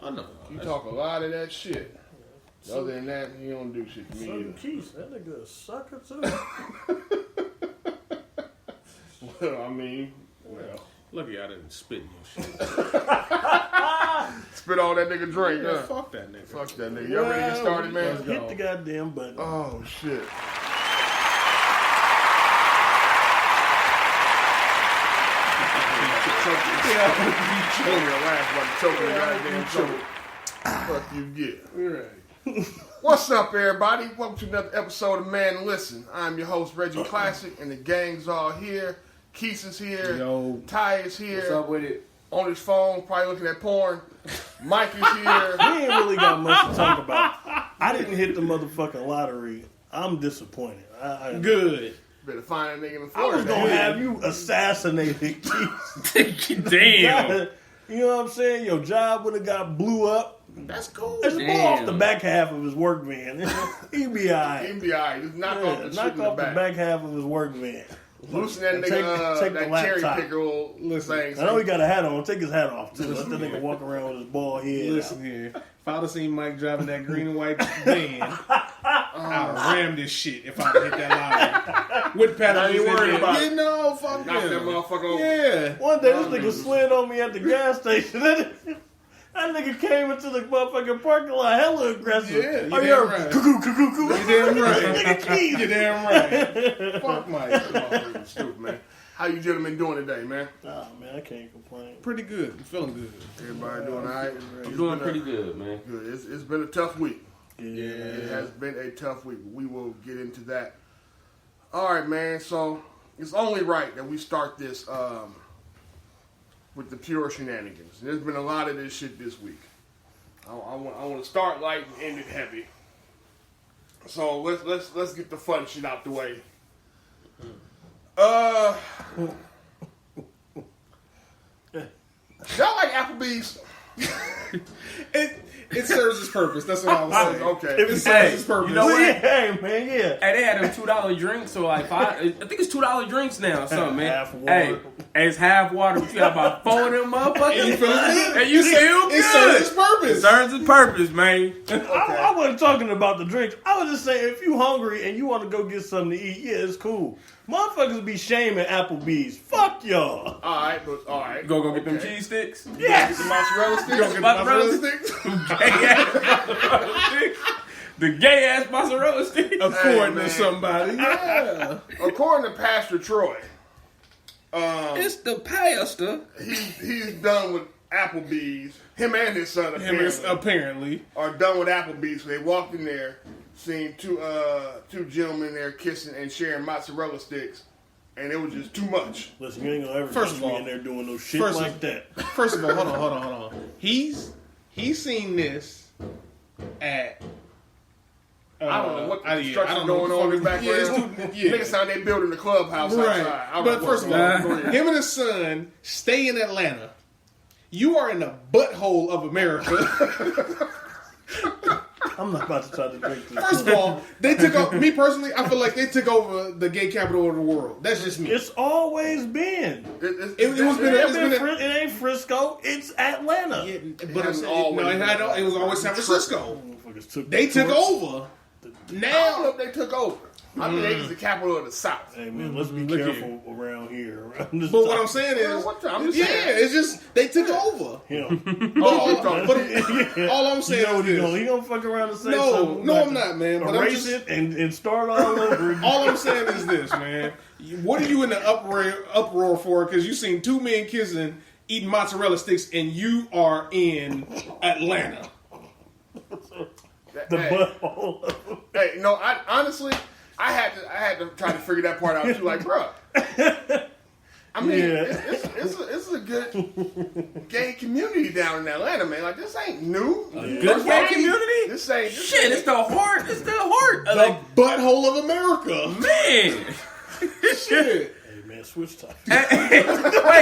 I know. You talk a lot of that shit. Other than that, you don't do shit to me either. Keith, that nigga a sucker too. Well, I mean, Lucky I didn't spit in your shit. spit all that nigga drink, Yeah, huh? fuck that nigga. Fuck that nigga. Y'all ready to get started, man? Hit the goddamn button. Oh, shit. Fuck you get. What's up, everybody? Welcome to another episode of Man and Listen. I'm your host, Reggie Classic, and the gang's all here. Keith is here. Yo. Ty is here. What's up with it? On his phone, probably looking at porn. Mike is here. We ain't really got much to talk about. I didn't hit the motherfucking lottery. I'm disappointed. Good. Better find that nigga in I Florida. was gonna have you assassinated, Keith. Damn. You know what I'm saying? Your job would have got blew up. That's cool. Just blow off the back half of his work van. He be alright. He be alright. Just knock off the shit in the back. back half of his work van. Loosen that nigga, take that the cherry laptop. pickle thing. I know he got a hat on. Take his hat off too. Let the nigga walk around with his bald head. Listen here. If I'd have seen Mike driving that green and white van, I'd have rammed this shit if I'd hit that line. With Now you worried about it. You know, fuck Knock that them. motherfucker over. Yeah. One day this nigga slid on me at the gas station. That nigga came into the motherfucking parking lot hella aggressive. Yeah, oh, you you're damn right. cuckoo, cuckoo, cuckoo. You damn right. Nigga Keith. You damn right. Fuck Mike. Motherfucker stupid, man. How you gentlemen doing today, man? Oh man, I can't complain. Pretty good. I'm feeling good. Everybody doing all right? I'm doing pretty good, man. Good. It's been a tough week. Yeah. It has been a tough week. We will get into that. All right, man. So it's only right that we start this with the pure shenanigans. There's been a lot of this shit this week. I want to start light and end it heavy. So let's get the fun shit out the way. Y'all like Applebee's? It serves its purpose. That's what I was saying. Okay. It serves its purpose. You know what? Hey man, yeah. Hey, they had them $2 drinks, so like I think it's $2 drinks now or something, man. Half water. Hey, it's half water, but you got about 4 of them motherfuckers. And you feeling good? And you still It serves its good. purpose. It serves its purpose, man. I wasn't talking about the drinks. I was just saying, if you hungry and you want to go get something to eat, yeah, it's cool. Motherfuckers be shaming Applebee's. Fuck y'all. All right, but all right. Go get them Okay. cheese sticks. Yes. The mozzarella sticks. Go get the Mozzarella mozzarella sticks. The gay ass mozzarella sticks. According man. to somebody. Yeah. According to Pastor Troy, It's the pastor. he's done with Applebee's. Him and his son Apparently. are done with Applebee's. So they walked in there, seen two gentlemen there kissing and sharing mozzarella sticks, and it was just too much. Listen, you ain't gonna ever First catch of me all- in there doing no shit first of- like that. First of all, hold on. He's seen this at I don't know what the I construction don't know going what on the in the fuck- yeah, it's background. too- yeah. Niggas sound they building the clubhouse outside. Right. All But first of all, go ahead. him and his son stay in Atlanta. You are in the butthole of America. I'm not about to try to drink this. First of all, they took over. Me personally, I feel like they took over the gay capital of the world. That's just me. It's always been. It It ain't Frisco. It's Atlanta. Yeah, It but hasn't always been it was always San Francisco. Motherfuckers took They the took torch. over. I don't know Now, if they took over. I mean, they was the capital of the South. Hey man, let's be Look careful around here. Around this but what I'm time. saying Well, is, what the- I'm just yeah, saying. it's just they took over. Him. All I'm You saying know what is he gonna fuck around and say No, something. no, like I'm to not, man, but I'm erase just- it and start all over again. all I'm saying is this, man. What are you in the uproar for? Because you seen two men kissing, eating mozzarella sticks, and you are in Atlanta. The Hey. butthole. Hey, no, I honestly, I had to try to figure that part out too. Like, bro, I mean, Yeah. it's a good gay community down in Atlanta, man. Like, this ain't new. Good gay community? This ain't Shit, it's the heart. It's the heart. The Like, butthole of America. man. Shit. Hey man, switch topics. Wait,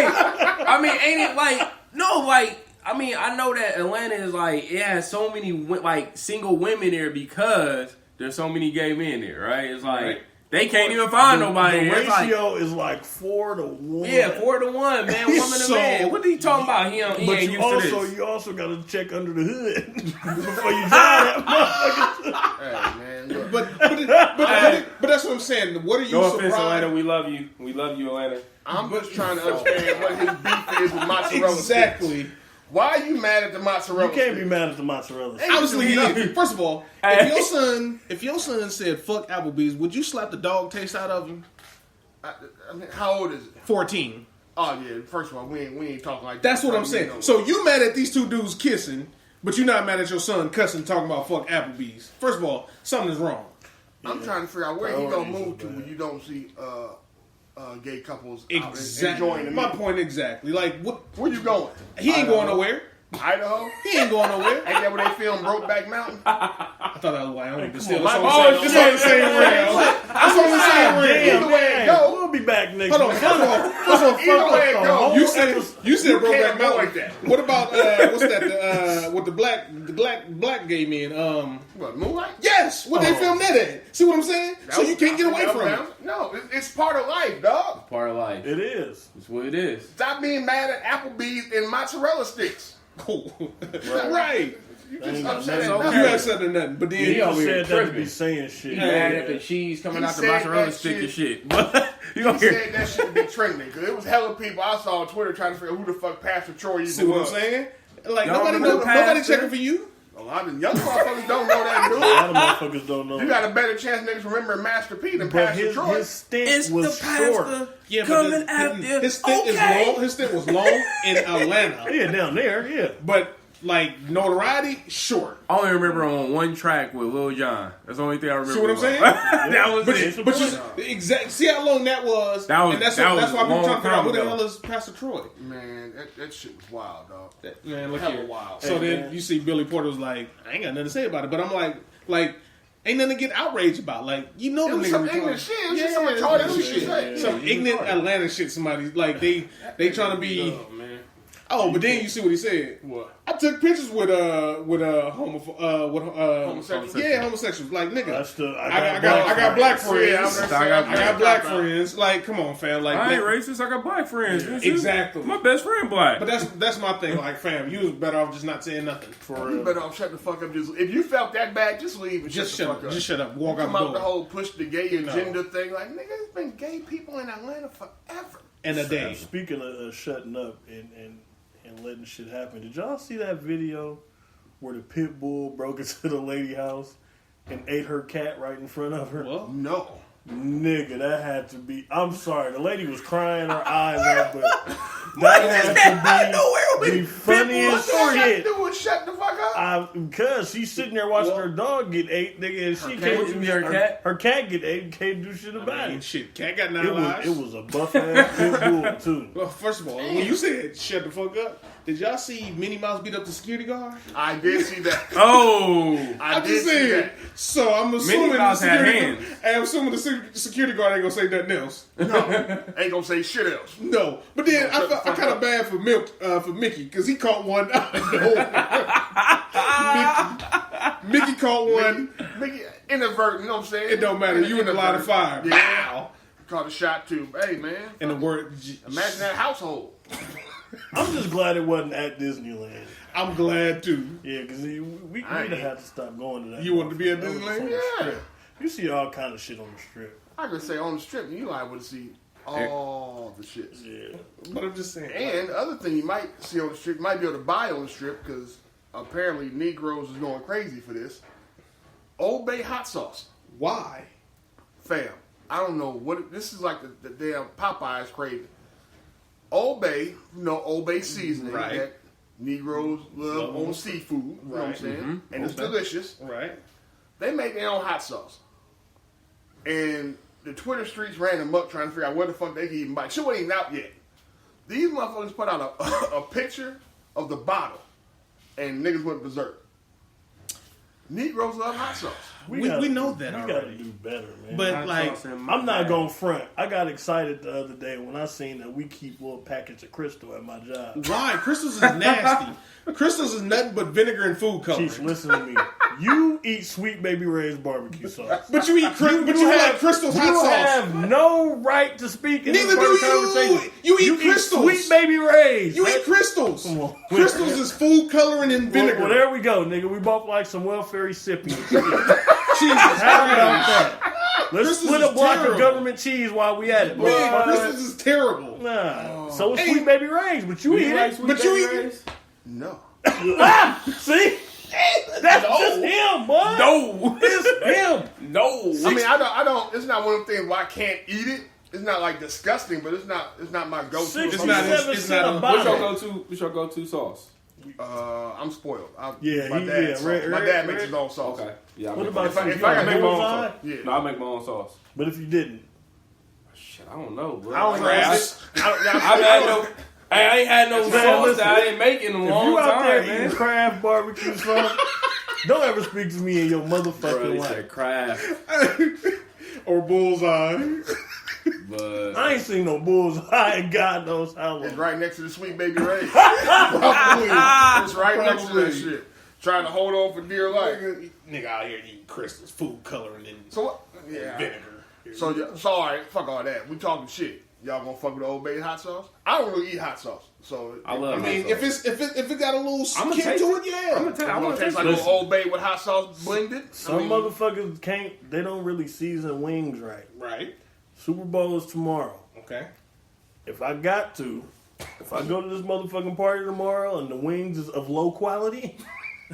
I mean, ain't it like, no, like, I mean, I know that Atlanta is like, it has so many, like, single women there because there's so many gay men there, right? It's like, Right. They can't even find nobody. The It's like, ratio is like 4 to 1. yeah, 4-1, man, woman to So- man. What are you talking about? He But ain't used to this. you also got to check under the hood before you drive that motherfucker. Hey, man, look. But that's what I'm saying. What are you No offense, surprised? Atlanta. We love you. We love you, Atlanta. I'm just trying to understand what his beef is with mozzarella Exactly. sticks. Why are you mad at the mozzarella You can't be sticks? mad at the mozzarella. stick. Obviously, he is. First of all, if your son said fuck Applebee's, would you slap the dog taste out of him? I mean, how old is it? 14. Oh yeah. First of all, we ain't talking like That's that. what I'm saying. So you mad at these two dudes kissing, but you're not mad at your son cussing talking about fuck Applebee's. First of all, something is wrong. I'm trying to figure out where he gonna Priorities move is to bad. when you don't see gay couples out Exactly. enjoying the My meal. point exactly. Like, what? Where you going? He ain't going nowhere. Idaho? He ain't going nowhere. Ain't that where they filmed Brokeback Mountain? I thought that was Wyoming, but come still, on, it's on my- the same- it's on the same rail. It's on the same rail. Damn, Either way it man. go. We'll be back next Hold on, week. first of all, Either way it go, you said you Brokeback can't avoid Mountain. that. What about what's that? With the black gay men. What, Moonlight? Yes, what they filmed that at? See what I'm saying? So you can't get away from it. No, it's part of life, dog. Part of life. It is. That's what it is. Stop being mad at Applebee's and mozzarella sticks. Cool. Right. You Ain't just got upset at nothing. nothing. You had said nothing, but then Yeah, You he over said here that to be tripping. saying shit. Mad at the cheese coming He out the said mozzarella that stick shit. and shit. But you He gonna hear said that shit to be trending because it was hella people I saw on Twitter trying to figure out who the fuck Pastor Troy even see what I'm was. saying? Like Y'all nobody remember nobody Pastor? checking for you. A lot of young motherfuckers don't know that A dude. lot of motherfuckers don't know. You got a better chance niggas remembering Master P than but Pastor his, Troy. his stint it's was the short. pastor Yeah, coming but after. his stint is long. His stint was long in Atlanta, Yeah, down there, yeah. but like notoriety short. I only remember on one track with Lil Jon. That's the only thing I remember. See what I'm saying? That was But it. you, but you exactly see how long that was. That was- and that's that why was people a long trying to figure out time who the ago. hell is Pastor Troy. Man, that shit was wild, dog. Man, look Hella here. wild. So Hey, then man. you see Billy Porter was like, I ain't got nothing to say about it, but I'm like, ain't nothing to get outraged about. Like, you know, It the was nigga some retarded. ignorant shit. It was Yeah, just some it's retarded some shit. shit. Some Yeah, ignorant retarded. Atlanta shit. Somebody like they trying to be. Oh, man. Oh, but then you see what he said. What? I took pictures with Homosexuals? yeah, homosexuals. Like nigga, That's the, I got black friends. Yeah, I got black friends. Like, come on, fam. Like, I ain't racist. I got black friends. This is- Exactly. My best friend black. But that's my thing. Like, fam, you was better off just not saying nothing. For You real. better off shut the fuck up. Just if you felt that bad, just leave and Just shut shut the fuck up. up. Just shut up. Walk Come out out the the door. whole push the gay agenda thing. Like, nigga, there's been gay people in Atlanta forever. In a day. Speaking of shutting up and letting shit happen, did y'all see that video where the pit bull broke into the lady house and ate her cat right in front of her? Well, No. Nigga, that had to be. I'm sorry, the lady was crying her eyes out, but that had to be the funniest All you have to shit. do is shut the fuck up. Because she's sitting there watching her dog get ate, nigga, and she cat? can't What you mean, her cat? Her cat get ate and can't do shit about I mean, it. shit, cat got 9 It lives. was a buff ass pit bull too. Well, first of all, when you said shut the fuck up, did y'all see Minnie Mouse beat up the security guard? I did see that. Oh. I I'm did just see saying. that. So I'm assuming Minnie Mouse the had security hands. I'm assuming the security guard ain't gonna say nothing else. No, ain't gonna say shit else. No, but then No, shut the I fuck kind of up. bad for Mickey because he caught one. Mickey caught one. Mickey, inadvertent, you know what I'm saying? It don't matter. You in the line of fire. Yeah. Wow. Caught a shot too. Hey, man. And the word. Imagine that household. I'm just glad it wasn't at Disneyland. I'm glad too. Yeah, because we I would ain't- have to stop going to that. You want to be at That was Disneyland? on the Yeah. strip. You see all kind of shit on the strip. I could say on the strip, you liable to see all the shits. Yeah. But I'm just saying. And the other thing you might see on the strip, you might be able to buy on the strip because apparently Negroes is going crazy for this. Old Bay hot sauce. Why? Fam, I don't know what this is like. The damn Popeyes craving. Old Bay, Old Bay seasoning Right. that Negroes love Love on seafood. You know what I'm Right. saying? And it's Okay. delicious. Right. They make their own hot sauce. And the Twitter streets ran amok trying to figure out where the fuck they can even buy. Shit wasn't even out yet. These motherfuckers put out a picture of the bottle, and niggas went berserk. Negroes love hot sauce. We gotta- know that we got to already. do better, man. But Hot like, sauce and I'm not my- going to front. I got excited the other day when I seen that we keep a little package of Crystal at my job. why? Crystals is nasty. Crystals is nothing but vinegar and food coloring. Chief, listen to me. You eat Sweet Baby Ray's barbecue sauce. But you eat, but you like Crystal's hot You sauce. have no right to speak in Neither this do conversation. you. You eat Crystals. Sweet Baby Ray's. You eat Crystals. Come on. Crystals is food coloring and vinegar. Well, there we go, nigga. We both like some welfare recipients. Jesus How about that? Let's Crystals split a is block terrible. of government cheese while we at it. Man, motherfucker. Crystals is terrible. Nah. So is Hey. Sweet Baby Ray's, but you eat it. But you eat No. See? That's just him, boy. No. It's him. No. I mean, I don't. It's not one of the things where I can't eat it. It's not like disgusting, but it's not my go-to. 67 it's cent not a a- bottle. What's your go-to sauce? I'm spoiled. Yeah, my he- dad. yeah, sauce. Red- my Red- dad makes Red- his own sauce. Okay. Yeah. What make about If I you? gotta make my own Bullseye? sauce, yeah. No, I make my own sauce. But if you didn't, Shit, I don't know, bro. I don't know. I've had no. I ain't had no Man, sauce listen, that I didn't make in a if long you out there time, eating man. Kraft barbecue sauce, don't ever speak to me in your Bro, motherfucking he life. said Kraft, or bullseye. but I ain't seen no bullseye in God knows how It's long. right next to the Sweet Baby Ray. It's right next to that Probably. shit. Trying to hold on for dear life. Nigga out here eating Crystals, food coloring and So what? Yeah. vinegar. So all right, fuck all that. We talking shit. Y'all gonna fuck with the Old Bay hot sauce? I don't really eat hot sauce, so I love. I mean, hot sauce. if it got a little I'ma kick taste to it. it, yeah. I'm gonna tell you, I it want to tastes taste like it. a little Old Bay with hot sauce blended. Some motherfuckers can't. They don't really season wings right. Right. Super Bowl is tomorrow. Okay. If I got to, if I go to this motherfucking party tomorrow and the wings is of low quality,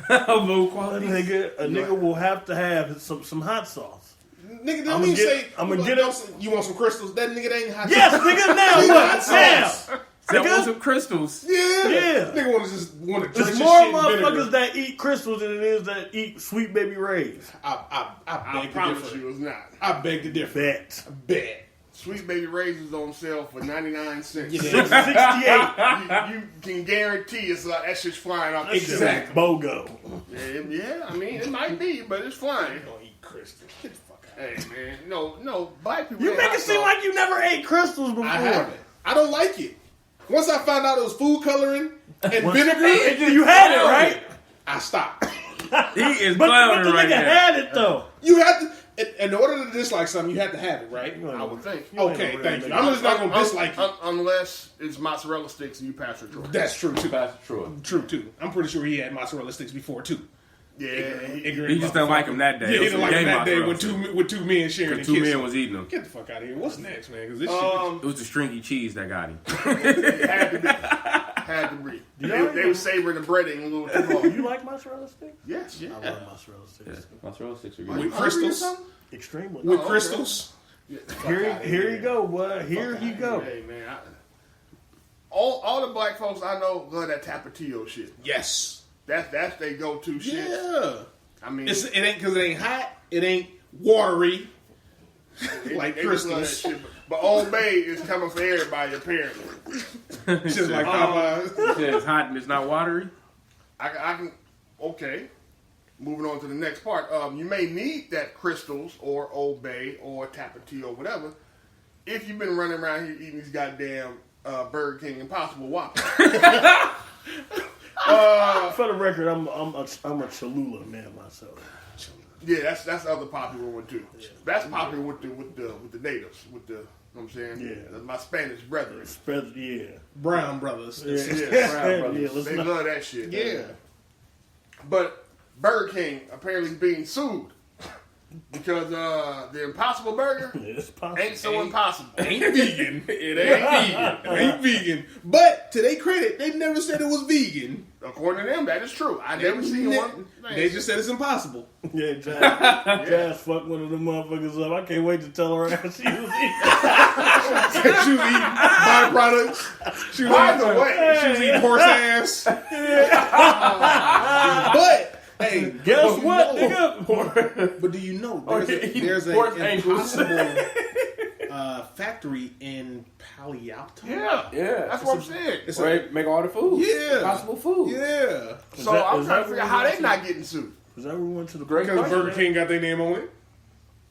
Low a quality. nigga will have to have some hot sauce. Nigga, don't I'ma even get- say I'ma you get want you want some Crystals. That nigga ain't hot. Yes, sauce. nigga. Now He what? hot sauce. Now, That nigga. was some crystals. Yeah. Yeah. Nigga want to just want to drink There's his more shit in motherfuckers vinegar. that eat crystals than it is that eat Sweet Baby Ray's. I I beg to promise differ. you, it's not. I beg to differ. Bet. Bet. Sweet Baby Ray's is on sale for 99 cents. Yeah. 68. You can guarantee it's that shit's flying off. That shit Exactly. BOGO. Yeah, I mean, it might be, but it's flying. You don't eat Crystals. Get the fuck out. Hey, man, no, black people. You ain't make hot it seem sauce. like you never ate crystals before. I haven't. I don't like it. Once I found out it was food coloring and vinegar, You had it, right? I stopped. He is But clowning the right nigga now. had it, though. You have to, in order to dislike something, you have to have it, right? I would think. Okay, thank you. I'm just not gonna dislike it. Unless it's mozzarella sticks and you pass it through. That's true too. Pastor Troy. True too. I'm pretty sure he had mozzarella sticks before too. Yeah, Ignorant He just didn't like him that day. Yeah, he It was didn't a like him game that day mozzarella. with two men sharing a Two kiss. men was eating them. Get the fuck out of here. What's next, man? Because this It was the stringy cheese that got him. it had to be. Had to be. They were savoring the breading a little too Do long. you like mozzarella sticks? Yes. I love mozzarella sticks. Mozzarella sticks are shit good. with crystals, Extremely. with okay. crystals. Here you go, boy. Here you go. Hey man, all the black folks I know love that Tapatio shit. Yes. That's they go to shit. Yeah. I mean, It ain't because it ain't hot. It ain't watery. Like they just love that crystals. shit. But Old Bay is coming for everybody apparently. Just like Popeyes. Yeah, it's hot and it's not watery. I can. Okay. Moving on to the next part. You may need that Crystals or Old Bay or Tapatio or whatever if you've been running around here eating these goddamn Burger King Impossible Whoppers. For the record, I'm a Cholula man myself. Yeah, that's the other popular one too. That's popular with the natives, with the, you know what I'm saying? Yeah. My Spanish brethren. Spread, yeah. Brown brothers. Yeah, let's They not- love that shit. Yeah. But Burger King apparently is being sued because the Impossible Burger it's possible. ain't so impossible. Ain't vegan. It ain't vegan. It ain't vegan. But to their credit, they never said it was vegan. According to them, that is true. I never seen one. They just said it's impossible. Yeah, Jazz fucked one of them motherfuckers up. I can't wait to tell her how she was eating. She was eating byproducts. She was By eating, the way, she was eating horse ass. But hey, Guess but what, you know- But do you know there's pork an angles. impossible factory in Palo Alto? yeah, Yeah. that's what I'm saying. It's Where they make all the food. Yeah. Possible food. Yeah, So that- I'm is trying that to figure out what how we they not getting sued. Is that where we went to the Great because question. Burger King got their name on it.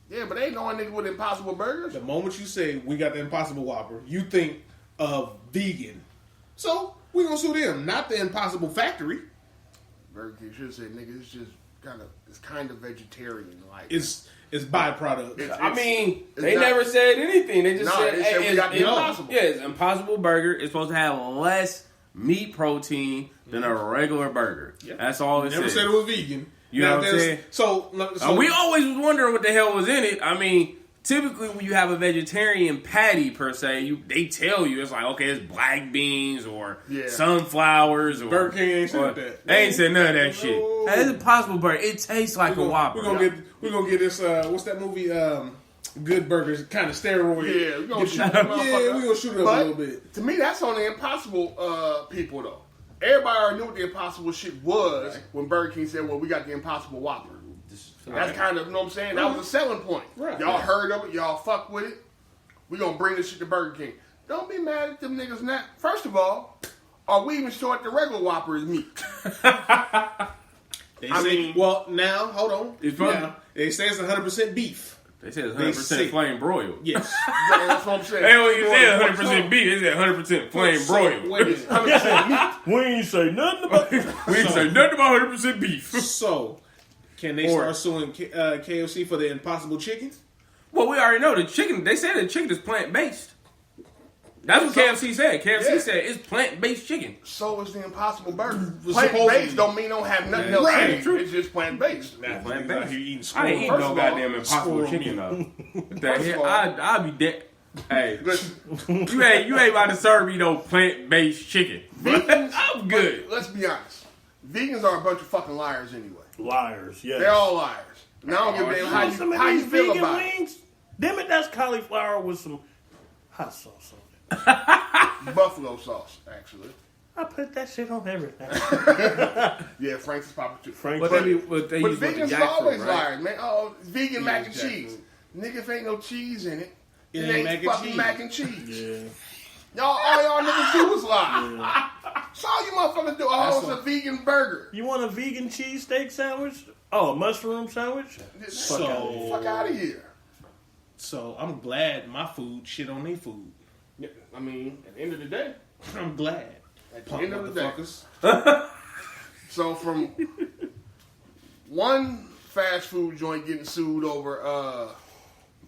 Yeah, but ain't no one nigga with Impossible Burgers. The moment you say we got the Impossible Whopper, you think of vegan. So we gonna sue them, not the Impossible Factory. Burger King should say, nigga, it's just kind of vegetarian. Like It's byproduct. I mean, it's they not- never said anything. They just said, they said we got the it's- Impossible. Yeah, it's Impossible Burger. It's supposed to have less meat protein than a regular burger. Yep. That's all it Never said. said it was vegan. You know Now, what I'm there's- saying? So We always was wondering what the hell was in it. I mean, typically when you have a vegetarian patty per se, they tell you it's like, okay, it's black beans or sunflowers or Burger King ain't said that. They ain't said none of that shit. No. Hey, it's Impossible Burger. It tastes like a Whopper. We're gonna get this. What's that movie? Good Burgers, kind of steroid. Yeah, we're gonna shoot that Yeah, motherfucker we're gonna shoot it up But a little bit. To me, that's on the Impossible people though. Everybody already knew what the Impossible shit was when Burger King said, "Well, we got the Impossible Whopper." That's kind of, you know what I'm saying? That was a selling point. Right. Y'all heard of it. Y'all fuck with it. We gonna bring this shit to Burger King. Don't be mad at them niggas now. First of all, are we even sure the regular Whopper is meat? They I say, mean- well, now hold on. It's probably- Now, they say it's 100% beef. They said it's They 100% say- flame broiled. Yes. Yeah, that's what I'm saying. They don't even say 100% beef. They said 100% flame So, broiled. wait a minute. 100% meat. We ain't say nothing about We didn't say nothing about 100% beef. So, can they Or- start suing KFC for the Impossible Chicken? Well, we already know the chicken. They said the chicken is plant based. That's what KFC said. KFC Yeah. said it's plant based chicken. So is the Impossible Burger. Supposedly. Plant-based don't mean don't have nothing else Right. in it. True. It's just plant-based. Plant Out based. here eating I squirrel. ain't eating First no of all, goddamn Impossible squirrel chicken though. What the First of hell? all- I'll be dead. Hey, Listen, you ain't about to serve me no plant based chicken. vegans, I'm good. Let's be honest. Vegans are a bunch of fucking liars anyway. liars. Yes. They're all liars. Now I don't give a damn Some of how you these feel vegan about it. wings. Damn it, that's cauliflower with some hot sauce on it. Buffalo sauce, actually. I put that shit on everything. Yeah, Frank's is popular too. Frank, But they use what the vegans are jackfruit, always right? liars, man. Oh, vegan mac and jackfruit. cheese. Nigga, if ain't no cheese in it, It it ain't ain't mac and fucking cheese. mac and cheese. yeah. All y'all niggas do is lie. That's all you motherfuckers do. Oh, it's a vegan burger. You want a vegan cheesesteak sandwich? Oh, a mushroom sandwich? So, Fuck out of here. so I'm glad my food shit on their food. Yeah, I mean, at the end of the day, I'm glad. at the Punk end of the day. motherfuckers. So from one fast food joint getting sued over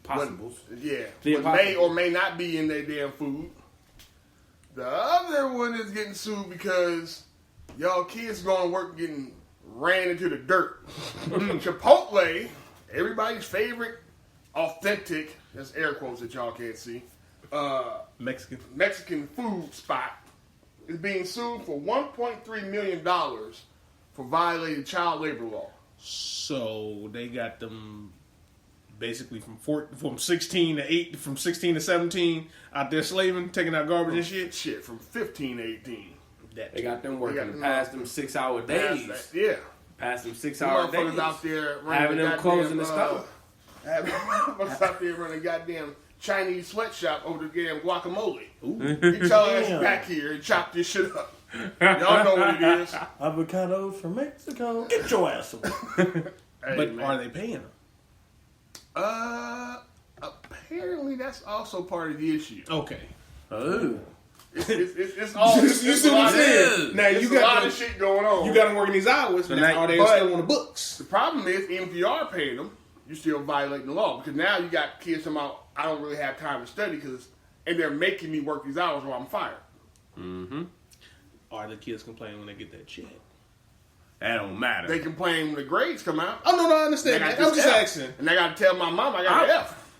Possibles. yeah, The what may Impossible. or may not be in their damn food. The other one is getting sued because y'all kids going to work getting ran into the dirt. Chipotle, everybody's favorite authentic, that's air quotes that y'all can't see, Mexican. Mexican food spot is being sued for $1.3 million for violating child labor law. So they got them basically from 16 to 8, from 16 to 17 out there slaving, taking out garbage and shit. Shit, from 15 to 18. They got them working them past them 6 hour days. Yeah. Past them 6 The hour motherfuckers days. out there running Having them closing the stove. Having motherfuckers out there running goddamn Chinese sweatshop over the damn guacamole. Get y'all ass Damn. back here and chop this shit up. Y'all know what it is. Avocados from Mexico. Get your ass away. Hey, But man. are they paying them? Apparently that's also part of the issue. Okay. Oh. It's all. You It's see a what lot I'm of- saying? Now It's you a lot got of shit going on. you got them working these hours. So now now- are they but- still on the books? The problem is, even if you are paying them, you're still violating the law because now you got kids talking about I don't really have time to study because and they're making me work these hours while I'm fired. Are the kids complaining when they get that check? That don't matter. They complain when the grades come out. Oh no, I They understand. got That. I'm this just F. asking. And I got to tell my mom I got an F.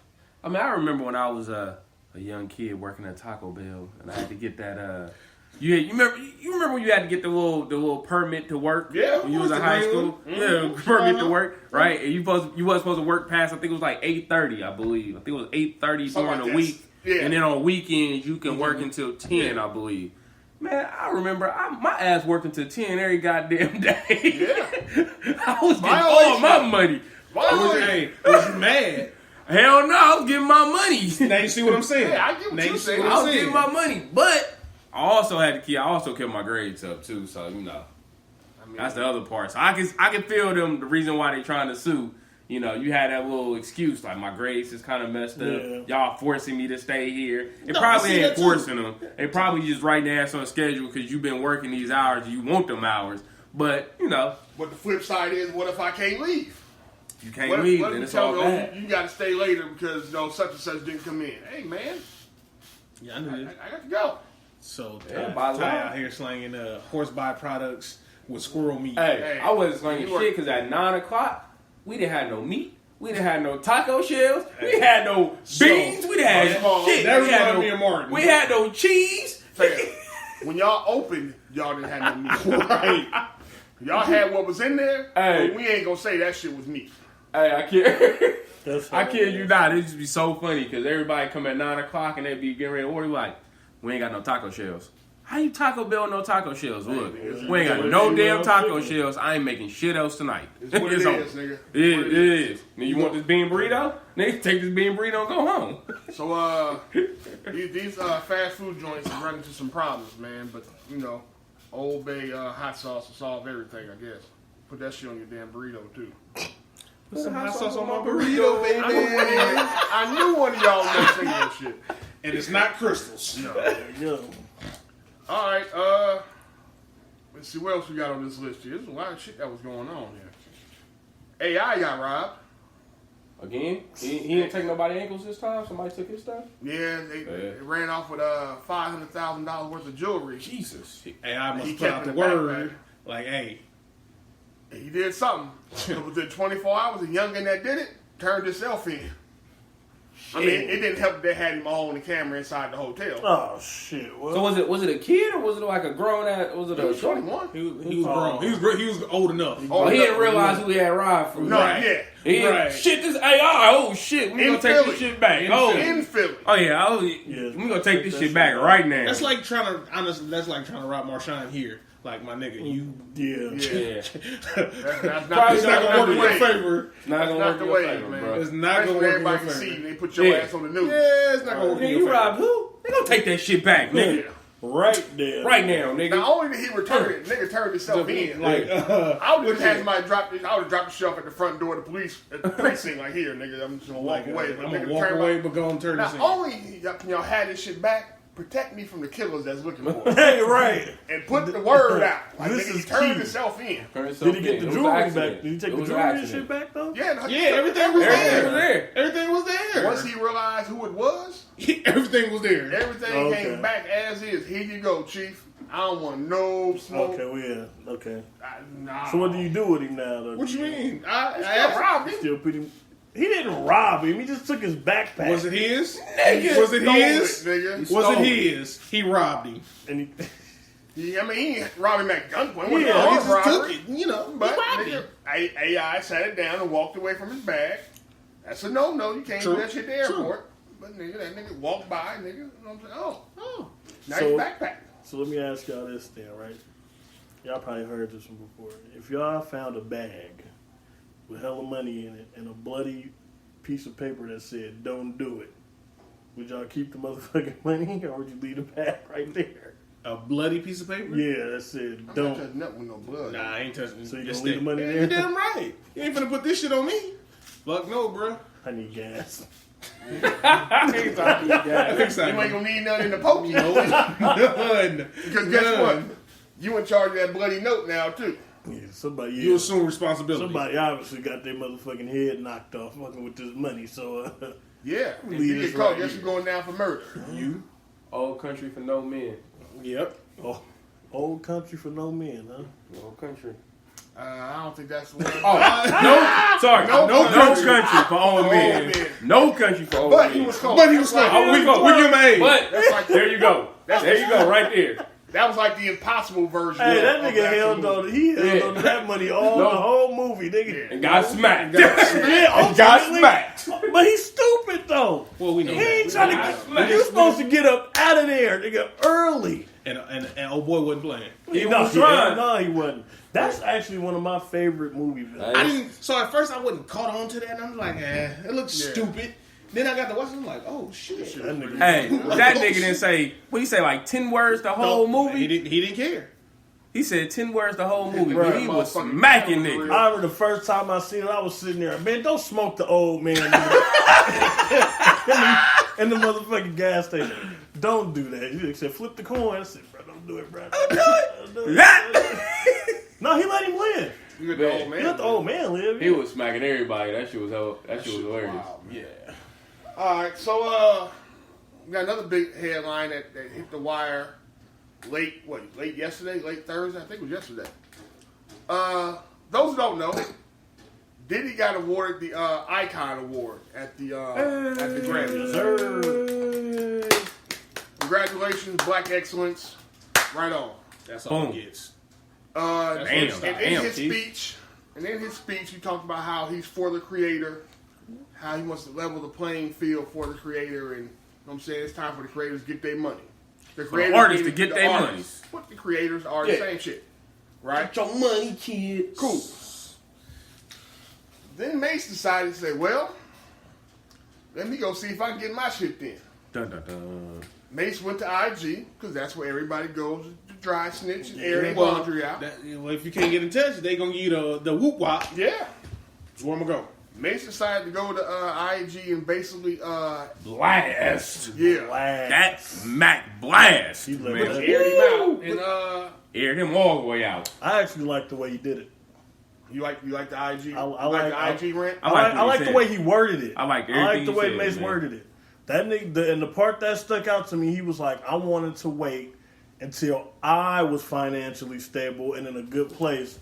I mean, I remember when I was a young kid working at Taco Bell, and I had to get that. You remember when you had to get the little permit to work? Yeah, when you was in the high green school. one. Yeah, permit to work, right? And you wasn't supposed to work past. I think it was like 8:30, I believe. I think it was 8:30 Something during like the that. week, Yeah. and then on weekends you can work until 10, I believe. Man, I remember my ass worked until 10 every goddamn day. Yeah. I was getting Violation. all my money. Was you mad? Hell no, I was getting my money. Now you see what I'm saying. Yeah, I get what Now you're you see saying. what I I'm was saying. getting my money, but I also had to keep. I also kept my grades up too. So you know, that's the other part. So I can feel them. The reason why they trying to sue. You know, you had that little excuse like my grades is kind of messed up. Yeah. Y'all forcing me to stay here. It No, probably see ain't that too. forcing them. They probably just writing their ass on schedule because you've been working these hours and you want them hours. But you know, But the flip side is, what if I can't leave? You can't What if, leave, what if then you it's tell all me, bad. you got to stay later because such and such didn't come in? Hey man, Yeah, I knew this. I got to go. So Yeah, by Ty law. out here slanging horse byproducts with squirrel meat. Hey, I wasn't slinging shit because at 9 o'clock, we didn't have no meat. We didn't have no taco shells. We didn't have no beans. We didn't have shit. That We had reminded no- me of Martin. We had no cheese. Fair. When y'all opened, y'all didn't have no meat. Right. Y'all had what was in there, Hey. but we ain't gonna say that shit was meat. Hey, I kid, I That's kid you not. It just be so funny because everybody come at 9 o'clock and they be getting ready to order. Like, we ain't got no taco shells. How you Taco Bell no taco shells? Look, we ain't got no damn taco shells. I ain't making shit else tonight. It's what it over. is, nigga. It is. Now you want this bean burrito? Nigga, take this bean burrito and go home. So these fast food joints are running into some problems, man. But Old Bay hot sauce will solve everything, I guess. Put that shit on your damn burrito too. Put some hot sauce on my burrito, baby. I knew one of y'all was gonna say that shit. And it's not crystals. Yeah. All right, let's see what else we got on this list here. There's a lot of shit that was going on here. AI got robbed. Again? He didn't take nobody ankles this time? Somebody took his stuff? Yeah, they ran off with $500,000 worth of jewelry. Jesus. AI He must put kept out the it word. Like, hey, He did something. So within 24 hours, the youngin that did it turned himself in. I mean, it didn't help that they had him all on the camera inside the hotel. Oh shit! Well, So was it a kid or was it like a grown ass? Was it He a was 21. he was grown. He was old enough. Oh, he didn't realize who he had robbed from. No, Right. yeah. He didn't, Right. shit this AI. Oh shit, we In gonna take Philly. this shit back. In In Philly. Oh yeah, Yeah. we gonna take this That's shit back right. right now. That's like that's like trying to rob Marshawn here. Like, my nigga, you. yeah. yeah. That's Probably It's not gonna work in your way. favor. It's not That's gonna not work the in your way, favor, man. bro. It's not Especially gonna when work in everybody your can see favor. they put your Yeah. ass on the news. Yeah, it's not gonna work Yeah, in your you favor. robbed who? They gonna take that shit back, nigga. Yeah. Right there. Right now, nigga. Not only did he return it, nigga turned himself in. Like, I would have had somebody drop this. I would have dropped the shelf at the front door of the police at the precinct. Like, here, nigga, I'm just gonna walk away. But I'm nigga gonna walk turned away, my- but go and turn this Not in. only can y'all have this shit back, protect me from the killers that's looking for it. Hey, right. And put the word out. Like, This nigga, he is turned key. himself in. Did he get the jewelry back? Did he take the jewelry and shit back though? Yeah, Yeah, everything was Everything was there. there. Everything was there. Once he realized who it was, Everything was there. everything Okay. came back as is. Here you go, Chief. I don't want no smoke. Okay, well, yeah. Okay. Nah. So what do you do with him now though? What you mean? I robbed him. Still put him. He didn't rob him. He just took his backpack. Was it his? Nigga. Was it Stole his? it, nigga. Was Stole it it. his? He robbed him. And I mean, he ain't robbed him at gunpoint. It wasn't Yeah, an He armed just took robbery. it, you know. But He robbed nigga, him. AI sat it down and walked away from his bag. That's a no. You can't True. do that shit at the True. airport. But nigga, that nigga walked by, nigga. You know what I'm saying? Oh, nice So- backpack. so let me ask y'all this then, right? Y'all probably heard this one before. If y'all found a bag with hella money in it and a bloody piece of paper that said "Don't do it," would y'all keep the motherfucking money or would you leave the bag right there? A bloody piece of paper? Yeah, that said I'm not "Don't." touching nothing with no blood. Nah, I ain't touching it. So you Just gonna leave stay. the money Yeah, there? you damn right. You ain't finna put this shit on me. Fuck no, bro. I need gas. Exactly. You ain't gonna need nothing in the poke, you know. None. Because guess what? You in charge of that bloody note now too. Yeah, somebody. You Yeah, assume responsibility. somebody obviously got their motherfucking head knocked off fucking with this money. So Yeah. If Leave you this get caught, right guess here. you're going down for murder. You? Old country for no men. Yep. oh, old country for no men, huh? Old country. I don't think that's the one. No, sorry. No No country. country for old For men. old men. No country for old But men. he was close. But he was That's close. like- We give him an A. But That's like there you go. There you go, right there. That was like the impossible version. Hey, of that of nigga the held actual on. movie. He held Yeah. on to that money all No. the whole movie, nigga. And got smacked. Yeah, And got ultimately- smacked. But he's stupid though. Well, we know He that. ain't trying to. You supposed to get up out of there, nigga, early. And old boy wasn't playing. He No, was trying. No, he wasn't. That's actually one of my favorite movie villains. I didn't. So at first I wasn't caught on to that, and I'm like, it looks Yeah. stupid. Then I got to watch it. I'm like, oh shit. That nigga. Hey, that nigga didn't say, what he say, like 10 words the whole movie? He didn't care. He said 10 words the whole movie, Right. but he was Motherfucking smacking camera niggas. reel. I remember the first time I seen it, I was sitting there. Man, don't smoke the old man in the motherfucking gas station. Don't do that. He said, flip the coin. I said, bro, don't do it, bro. Don't do it. That- No, he let him win. You let the old man. You let the old man live. He was smacking everybody. That shit was hilarious. Wow, man. Yeah. All right, so we got another big headline that hit the wire late yesterday, late Thursday. I think it was yesterday. Those who don't know, Diddy got awarded the Icon Award at the Grammys. Congratulations, Black Excellence. Right on. That's all Boom. he gets. And in his Chief. speech, he talked about how he's for the creator, how he wants to level the playing field for the creator, and you know what I'm saying, it's time for the creators to get their money. The artists to get their artists. money. What the creators are the same shit, right? Get your money, kid. Cool. Then Mase decided to say, well, let me go see if I can get my shit then. Dun, dun, dun. Mase went to IG, because that's where everybody goes to dry snitch and air their Well, laundry out. well, if you can't get in touch, they gonna give you the whoop wop. Yeah. That's where I'm gonna go. Mace decided to go to IG and basically, Blast. That's Mac Blast. He let Man. it- aired him out. And Aired him all the way out. I actually like the way he did it. you like the IG? I like the IG rant? I like the way he worded it. I like the everything way he said, Mace man. worded it. That nigga, and the part that stuck out to me, he was like, I wanted to wait until I was financially stable and in a good place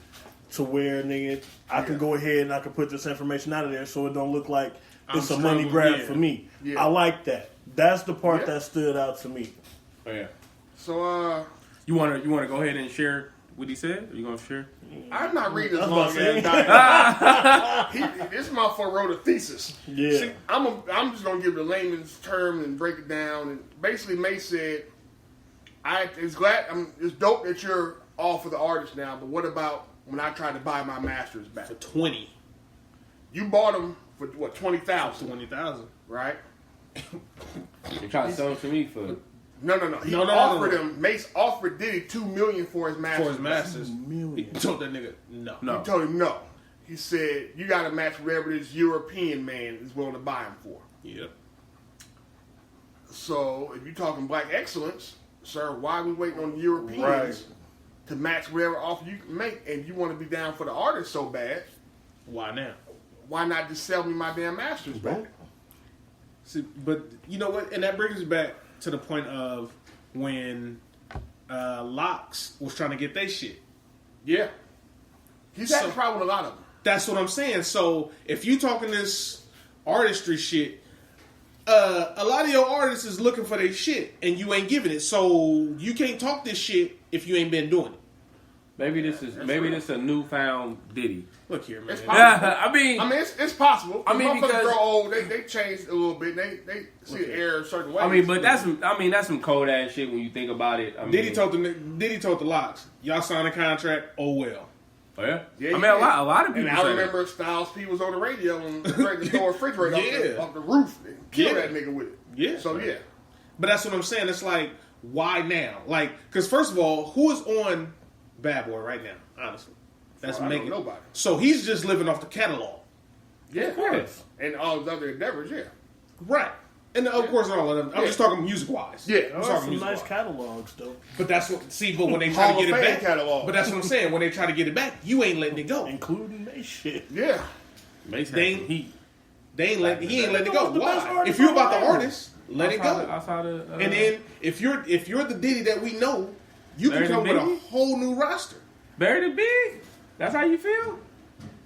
to where, nigga, I can go ahead and I can put this information out of there so it don't look like it's a money grab for me. Yeah. I like that. That's the part that stood out to me. Oh, yeah. So, You wanna go ahead and share what he said? Are you gonna share? I'm not reading as I was long about to as say. This motherfucker wrote a thesis. Yeah. See, I'm just going to give the layman's term and break it down. And basically, Mace said, it's dope that you're all for the artist now, but what about when I tried to buy my masters back? For 20. You bought them for, what, 20,000, 20,000. right? You trying to sell it to me for? No. He offered him, Mace offered Diddy $2 million for his masters. For his masters. $2 He told that nigga, no. He told him no. He said, you got to match whatever this European man is willing to buy him for. Yep. So, if you're talking black excellence, sir, why are we waiting on the Europeans to match whatever offer you can make? And you want to be down for the artist so bad, Why now? why not just sell me my damn masters back? See, but you know what? And that brings us back to the point of when Locks was trying to get their shit. Yeah. He's had a problem with a lot of them. That's what I'm saying. So if you talking this artistry shit, a lot of your artists is looking for their shit and you ain't giving it. So you can't talk this shit if you ain't been doing it. Maybe this is a newfound Diddy. Look here, man. It's possible. Yeah, I mean, it's possible. I mean, motherfuckers because- grow old, they change a little bit. They see the air a certain way. I mean, but that's some cold ass shit when you think about it. I mean, Diddy told the Locks, y'all signed a contract. Oh well. Oh yeah. Yeah, I mean, he a did. lot of people. And I say remember Styles P was on the radio and ready to throw a refrigerator off the roof and kill that nigga with it. Yeah. So yeah. But that's what I'm saying. It's like, why now? Like, because first of all, who is on Bad Boy right now? Honestly, that's I making don't know nobody. So he's just living off the catalog, Yeah, Of course. And all his other endeavors, yeah. right? And of course, all of them. I'm Yeah. just talking music wise. Yeah. I'm There's talking some music nice wise. catalogs, though. But that's what. See, but when they try Hall to get of it Fame back, catalog. but that's what I'm saying. When they try to get it back, you ain't letting it go. Including Mace shit. Yeah. Mace They- had some heat. He ain't letting it Who's go. the best Why? artist If you're on about the the album? artist, let it go. Outside of, And then if you're the Diddy that we know, you can Larry come with a Biggie? whole new roster. Barry the Big. That's how you feel?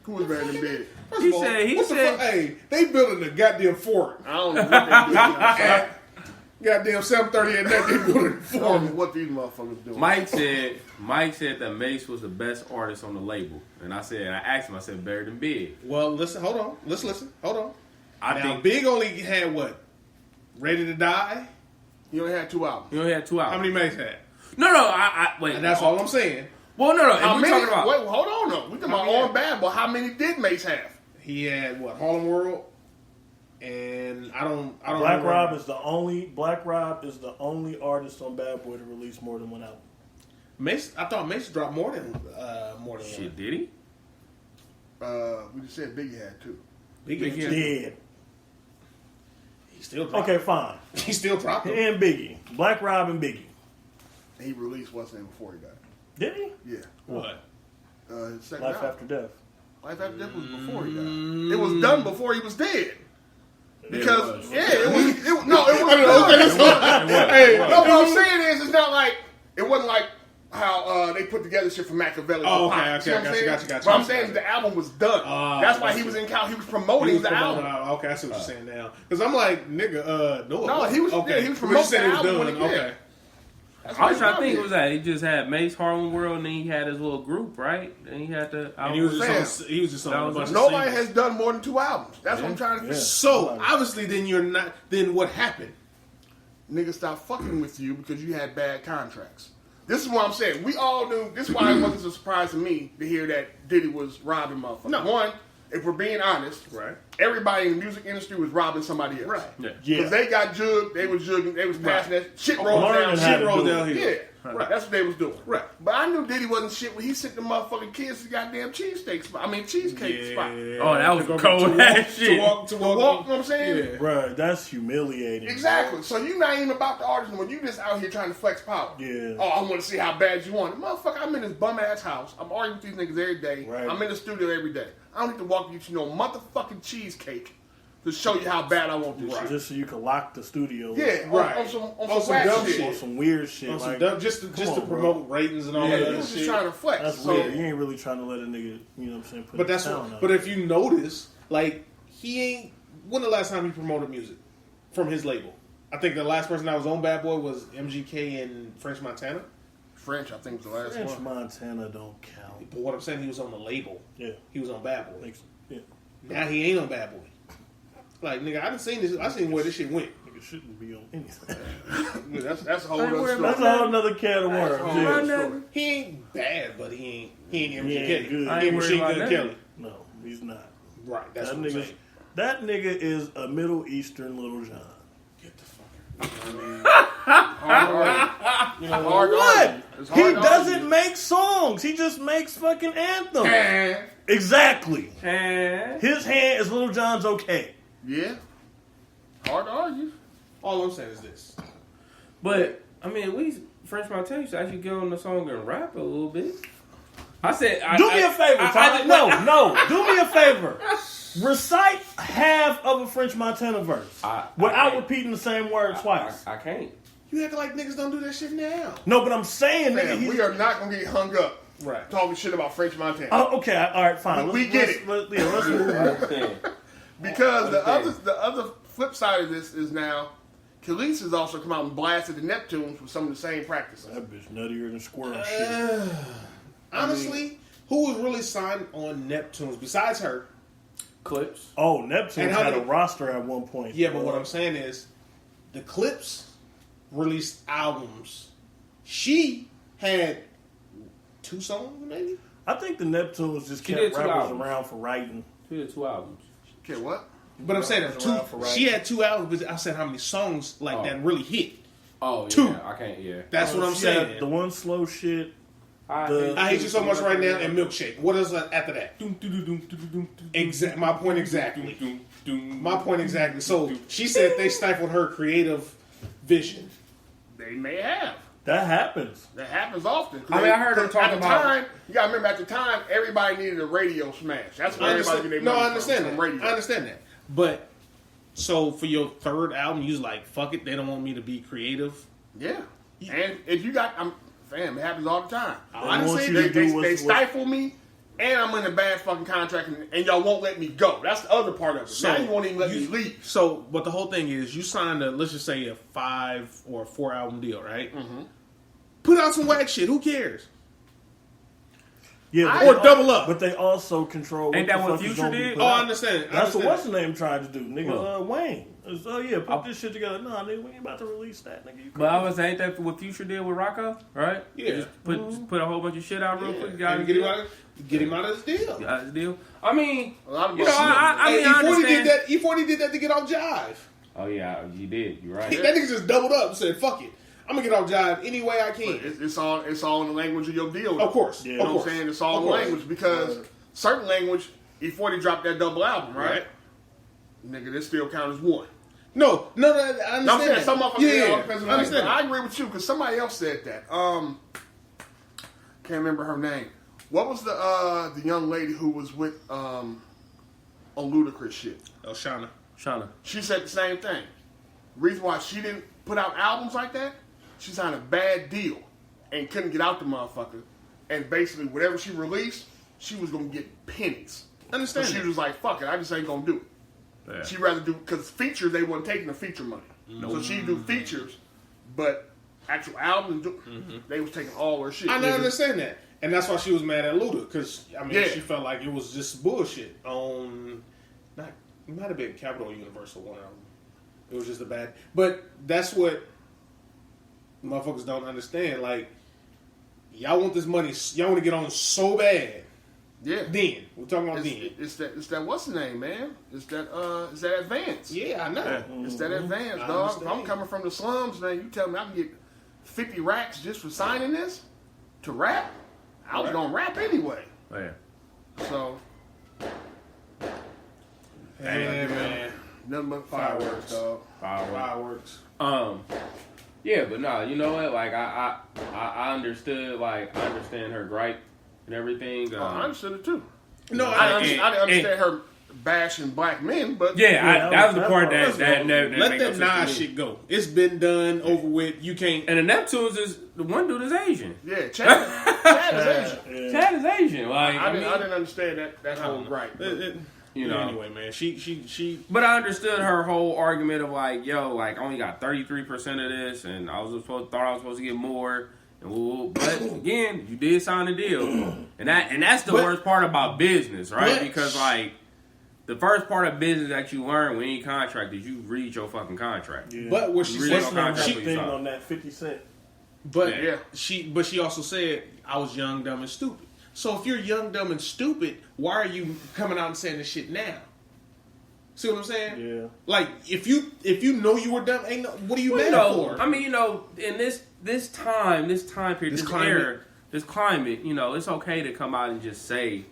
Who was better than Big? First He of all, said- what the fuck? Hey, they building a goddamn fort. I don't know what they doing. Goddamn 7:30 at night, they building a I don't fort. know what these motherfuckers doing. Mike said that Mace was the best artist on the label, and I asked him, I said, better than Big. Well, listen, hold on. Let's listen. Hold on. I Now, think Big only had what? Ready to Die? You only had 2 albums. he only had 2 hours. How many Mace had? No, I wait. And that's all I'm saying. Well, no. How If we're many? talking about Wait, hold on, though. We talking about many on had? Bad Boy. How many did Mace have? He had what? Harlem World, and I don't. Black remember. Rob is the only artist on Bad Boy to release more than one album. Mace. I thought Mace dropped more than one. shit, did he? We just said Biggie had 2. Biggie. Yeah. He still dropped. Okay, fine. He still dropped. them. And Biggie. Black Rob and Biggie. He released what's name before he died. Did he? Yeah. What? his second Life album. After Death. Life After Death was before he died. It was done before he was dead. Because it was done. Hey, No, what I'm saying is, it's not like it wasn't like how they put together shit for Machiavelli. Oh, for okay, Pop. okay, See what I'm gotcha, saying? gotcha. What I'm saying is the album was done. That's why he was in Cal. He was promoting the album. Okay, I see what you're saying now. Because I'm like, nigga, no. No, he was. Okay. Yeah, he was But you promoting said the it was album. done. When he Okay. did. That's I was what trying to he think. did. It was that he just had Mase, Harlem World, and then he had his little group, right? And he had the. And he was saying. just on a bunch of Nobody singles. has done more than 2 albums. That's what I'm trying to figure. So obviously, then you're not. Then what happened? Niggas stopped fucking with you because you had bad contracts. This is what I'm saying. We all knew. This is why it wasn't a surprise to me to hear that Diddy was robbing motherfuckers. No. One, if we're being honest, Right. everybody in the music industry was robbing somebody else. Right. Yeah. Because they got jugged, they was jugging, they was passing that shit rolls Learning down. how Shit to rolls do down it. here. Right. Right. That's what they was doing. Right. But I knew Diddy wasn't shit when he sent the motherfucking kids to the goddamn cheesesteak spot. I mean cheesecake spot. Oh, that was cold ass shit. To walk, To walk, you know what I'm saying? Yeah. Bruh, that's humiliating. Exactly. So you not even about the artist when you just out here trying to flex power. Yeah. Oh, I want to see how bad you want it. Motherfucker, I'm in this bum ass house. I'm arguing with these niggas every day. Right. I'm in the studio every day. I don't need to walk you to no motherfucking cheesecake to show you how bad I want this shit. Just so you can lock the studio. Yeah, Right. on some On some whack dumb shit. shit. On some weird shit. On some Like, dumb- just to on, bro. promote ratings and all Yeah, that he other was just shit. trying to flex. That's So, weird. You ain't really trying to let a nigga, you know what I'm saying, put But his that's town what. out. But if you notice, like he ain't. When the last time he promoted music from his label? I think the last person that was on Bad Boy was MGK and French Montana. French, I think, was the last French one. Montana don't count. But what I'm saying, he was on the label. Yeah. He was on Bad Boy. Yeah. Now he ain't on Bad Boy. Like nigga, I done seen this. I seen where this shit went. Nigga shouldn't be on anything. That's a whole other story. That's a whole other can of worms. That's a whole Yeah. other story. He ain't bad, but he ain't MGK. He ain't good. He I ain't ain't worried Machine about Gun that. Kelly. No, he's not. Right. That's That what I'm nigga, saying. that nigga is a Middle Eastern Little John. Get the fuck You know, hard to What? argue. It's He hard to doesn't argue. make songs. He just makes fucking anthems. Eh, Exactly. And His hand is Little John's okay. Yeah. Hard to argue. All I'm saying is this. but I mean, we French Montana used to actually get on the song and rap a little bit. I said, Do me a favor, Tyler. No. Do me a favor. Recite half of a French Montana verse without can't. repeating the same word twice. I can't. You act like niggas don't do that shit now. No, but I'm saying, nigga, Man, he's... we are not going to get hung up Right. talking shit about French Montana. Oh, okay, all right, fine. We get it. Let's move on. Because the other flip side of this is now, Khalees has also come out and blasted the Neptunes with some of the same practices. That bitch nuttier than squirrel shit. Honestly, who was really signed on Neptunes besides her? Clips. Oh, Neptune And how had a many- roster at one point. Yeah, but what I'm saying is, the Clips released albums. She had 2 songs, maybe. I think the Neptunes just She kept did 2 rappers albums. around for writing. She did 2 albums. Okay, what? But I'm saying Rappers two. around for writing. She had 2 albums. But I said how many songs like that really hit. Oh, yeah. 2. I can't, yeah. That's what I'm She had saying. the one slow shit. I I hate you so much right now and Milkshake. What is that after that? My point exactly. My point exactly. So she said they stifled her creative vision. They may have. That happens. That happens often. I mean, I heard them talk at the about- time. You gotta remember, at the time, everybody needed a radio smash. That's what I everybody understand. get No, their I money understand from that. radio. I understand that. But so for your 3rd album, you was like, "Fuck it, they don't want me to be creative." Yeah. And if you got, fam, it happens all the time. want Honestly, you to do they what's- stifle me, and I'm in a bad fucking contract, and y'all won't let me go. That's the other part of it. Now you won't even let me leave. So, but the whole thing is, you signed a, let's just say, a 5 or 4 album deal, right? Mm-hmm. Put out some whack shit. Who cares? Yeah, Or double up. But they also control. Ain't what that the what fuck is Future gonna be did? put Oh, I out. understand. That's what what's the name tried to do, nigga. What? Wayne. Oh yeah, put this shit together. No, nigga, we ain't about to release that, nigga. You But I was saying, ain't that what Future did with Rocco, right? Yeah. Just put a whole bunch of shit out real quick. Got And get him out of this deal. Got his deal. I mean, A lot of you know, I mean, I E40 did understand. that. E40 did that to get off Jive. Oh yeah, you did. You're right. That nigga just doubled up and said, "Fuck it, I'm gonna get off Jive any way I can." It's all in the language of your deal. Of course, Yeah. You of know course. what I'm saying? It's all Of in the course. language because certain language, E40 dropped that double album, right? Nigga, this still counts as one. No, I understand. No, I'm saying that. some motherfuckers depends on I understand. I agree with you because somebody else said that. Can't remember her name. What was the young lady who was with on Ludacris shit? Shauna. She said the same thing. Reason why she didn't put out albums like that, she signed a bad deal and couldn't get out the motherfucker. And basically, whatever she released, she was gonna get pennies. Understand? So she was like, "Fuck it, I just ain't gonna do it." Yeah. She'd rather do because features they weren't taking the feature money, so she do features, but actual albums they was taking all her shit. I don't understand that, and that's why she was mad at Luda because I mean Yeah. she felt like it was just bullshit on. Not it might have been Capitol Universal one of them. It was just a bad, but that's what motherfuckers don't understand. Like y'all want this money, y'all want to get on so bad. Yeah. Then we're talking about It's that what's the name, man? It's that Advance. Yeah, I know. It's that Advance, I dog. If understand. I'm coming from the slums, man, you tell me I can get 50 racks just for signing this to rap? I was gonna rap anyway. Yeah. So Hey, man. nothing but fireworks, dog. Fireworks. Yeah, but no, you know what? Like I understand her gripe and everything. I understood it too. No, I didn't I understand her bashing black men, but that was the part that let made that no sense to Nas me. shit go. It's been done, over with. You can't. And the Neptunes is the one dude is Asian. yeah, Chad is Asian. Chad is Asian. Like I mean, didn't understand that whole gripe. you know. Anyway, man, she. But I understood her whole argument of like, yo, like I only got 33% of this, and I was thought I was supposed to get more. And but again, you did sign a deal, and that's the worst part about business, right? But- Because like the first part of business that you learn with any contract is you read your fucking contract. Yeah. But what she Really What's said, the name contract of with the you thing signed. on that 50 Cent? but Yeah. she also said I was young, dumb, and stupid. So if you're young, dumb, and stupid, why are you coming out and saying this shit now? See what I'm saying? Yeah. Like if you know you were dumb, ain't no, what are you Well, mad for? I mean, in this time period, This this climate. era, this climate, it's okay to come out and just say,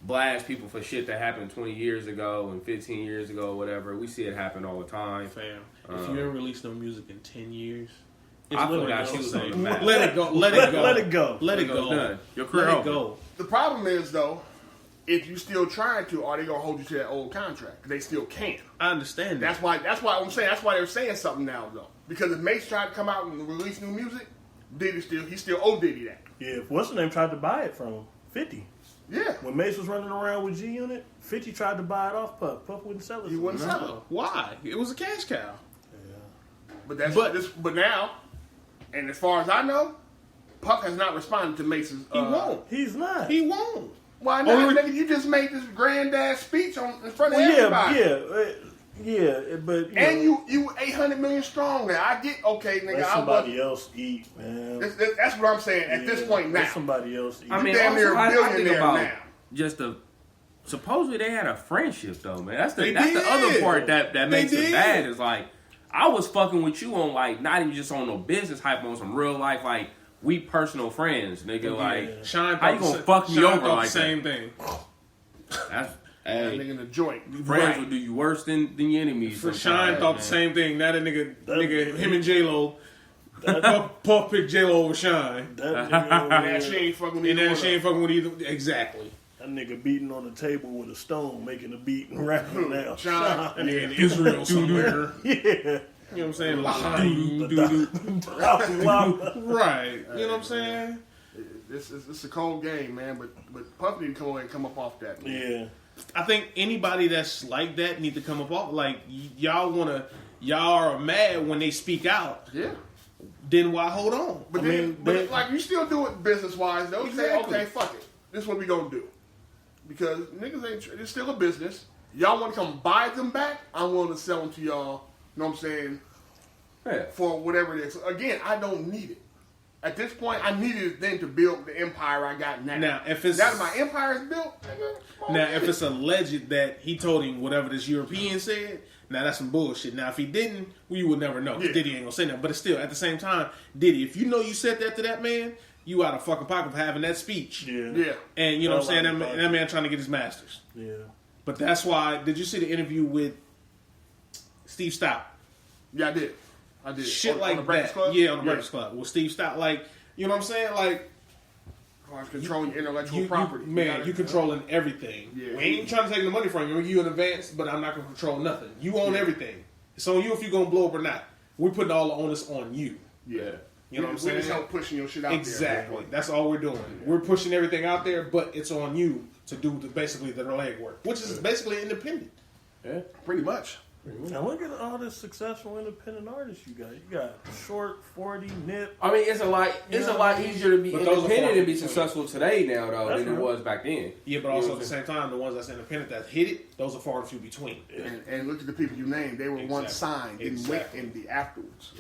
blast people for shit that happened 20 years ago and 15 years ago, or whatever. We see it happen all the time. Fam, if you ain't released no music in 10 years, it's I literally forgot no she was saying. on the map. Let it go. Let it go. Let it go. Let it It's go. done. Your career Let it over. go. The problem is though, if you still trying to, are they gonna hold you to that old contract? They still can. I understand that. That's why I'm saying that's why they're saying something now though. Because if Mase tried to come out and release new music, he still owe Diddy that. Yeah, what's the name tried to buy it from him? 50. Yeah. When Mase was running around with G Unit, 50 tried to buy it off Puff. Puff wouldn't sell it. He to wouldn't him. sell it. No. Why? It was a cash cow. Yeah. But now, and as far as I know, Puff has not responded to Mace's. He won't. He's not. He won't. Why not? Only- Nigga, you just made this granddad speech in front of Well, everybody. but And you 800 million strong now. I get okay, nigga. let I somebody was. else eat, man. That's what I'm saying at this point now. Let somebody else eat. I mean, damn near also, a I think billionaire about now. just the. Supposedly they had a friendship though, man. That's the They the did. other part that They makes it did. bad is like I was fucking with you on like not even just on no business hype, on some real life like we personal friends, nigga. Like Shine how you thought gonna fuck me Shine over thought like the same thing. that? That's That hey, nigga in the joint. friends Right. will do you worse than your enemies. For sometimes, Shine thought man. the same thing. Now that That- nigga, him and J Lo, Puff picked J Lo over Shine, That nigga over Now there, she ain't fucking with and either then one she of ain't fucking with either. Exactly. that nigga beating on the table with a stone, making a beat and rapping now. Shine. And then Israel somewhere. Yeah. You know what I'm saying? Lahine, doo-doo. Right. You know what I'm saying? It's a cold game, man. But Puff need to come away and come up off that. Man. Yeah. I think anybody that's like that need to come up off. Like y'all are mad when they speak out. Yeah. Then why hold on? But I then, mean, but they- like you still do it business wise though. Exactly. Say, okay, fuck it. This is what we gonna do. Because niggas ain't. It's still a business. Y'all want to come buy them back? I'm willing to sell them to y'all. You know what I'm saying? Yeah. For whatever it is. Again, I don't need it. At this point, I needed it then to build the empire I got now. Now, if it's now that my empire is built, nigga, come on, now get if it. it's alleged that he told him whatever this European said, now that's some bullshit. Now if he didn't, we would never know. Yeah. Diddy ain't gonna say that. But it's still at the same time, Diddy, if you know you said that to that man, you out of fucking pocket for having that speech. Yeah. yeah. And you know what I'm saying? Well, That man trying to get his masters. Yeah. But that's why. Did you see the interview with Steve Stout? Yeah, I did. Shit On like the Breakfast that. Club? Yeah, on the Breakfast Club. Well, Steve Stout, like, you know what I'm saying? Like, controlling intellectual property. You controlling everything. Yeah. We ain't even trying to take the money from you. You in advance, but I'm not going to control nothing. You own everything. It's on you if you're going to blow up or not. We're putting all the onus on you. Yeah. You know what I'm We saying? just help pushing your shit out there. Exactly. That's all we're doing. We're pushing everything out there, but it's on you to do basically the leg work, which is basically independent. Yeah. Pretty much. Now look at all this successful independent artists you got. You got Short, 40, Nip. I mean, it's a lot easier to be But those are independent and be 40%. successful today now, though, That's than it real. was back then. Yeah, but also at the same time, the ones that's independent that hit it, those are far and few between. And look at the people you named. They were once signed and went indie afterwards.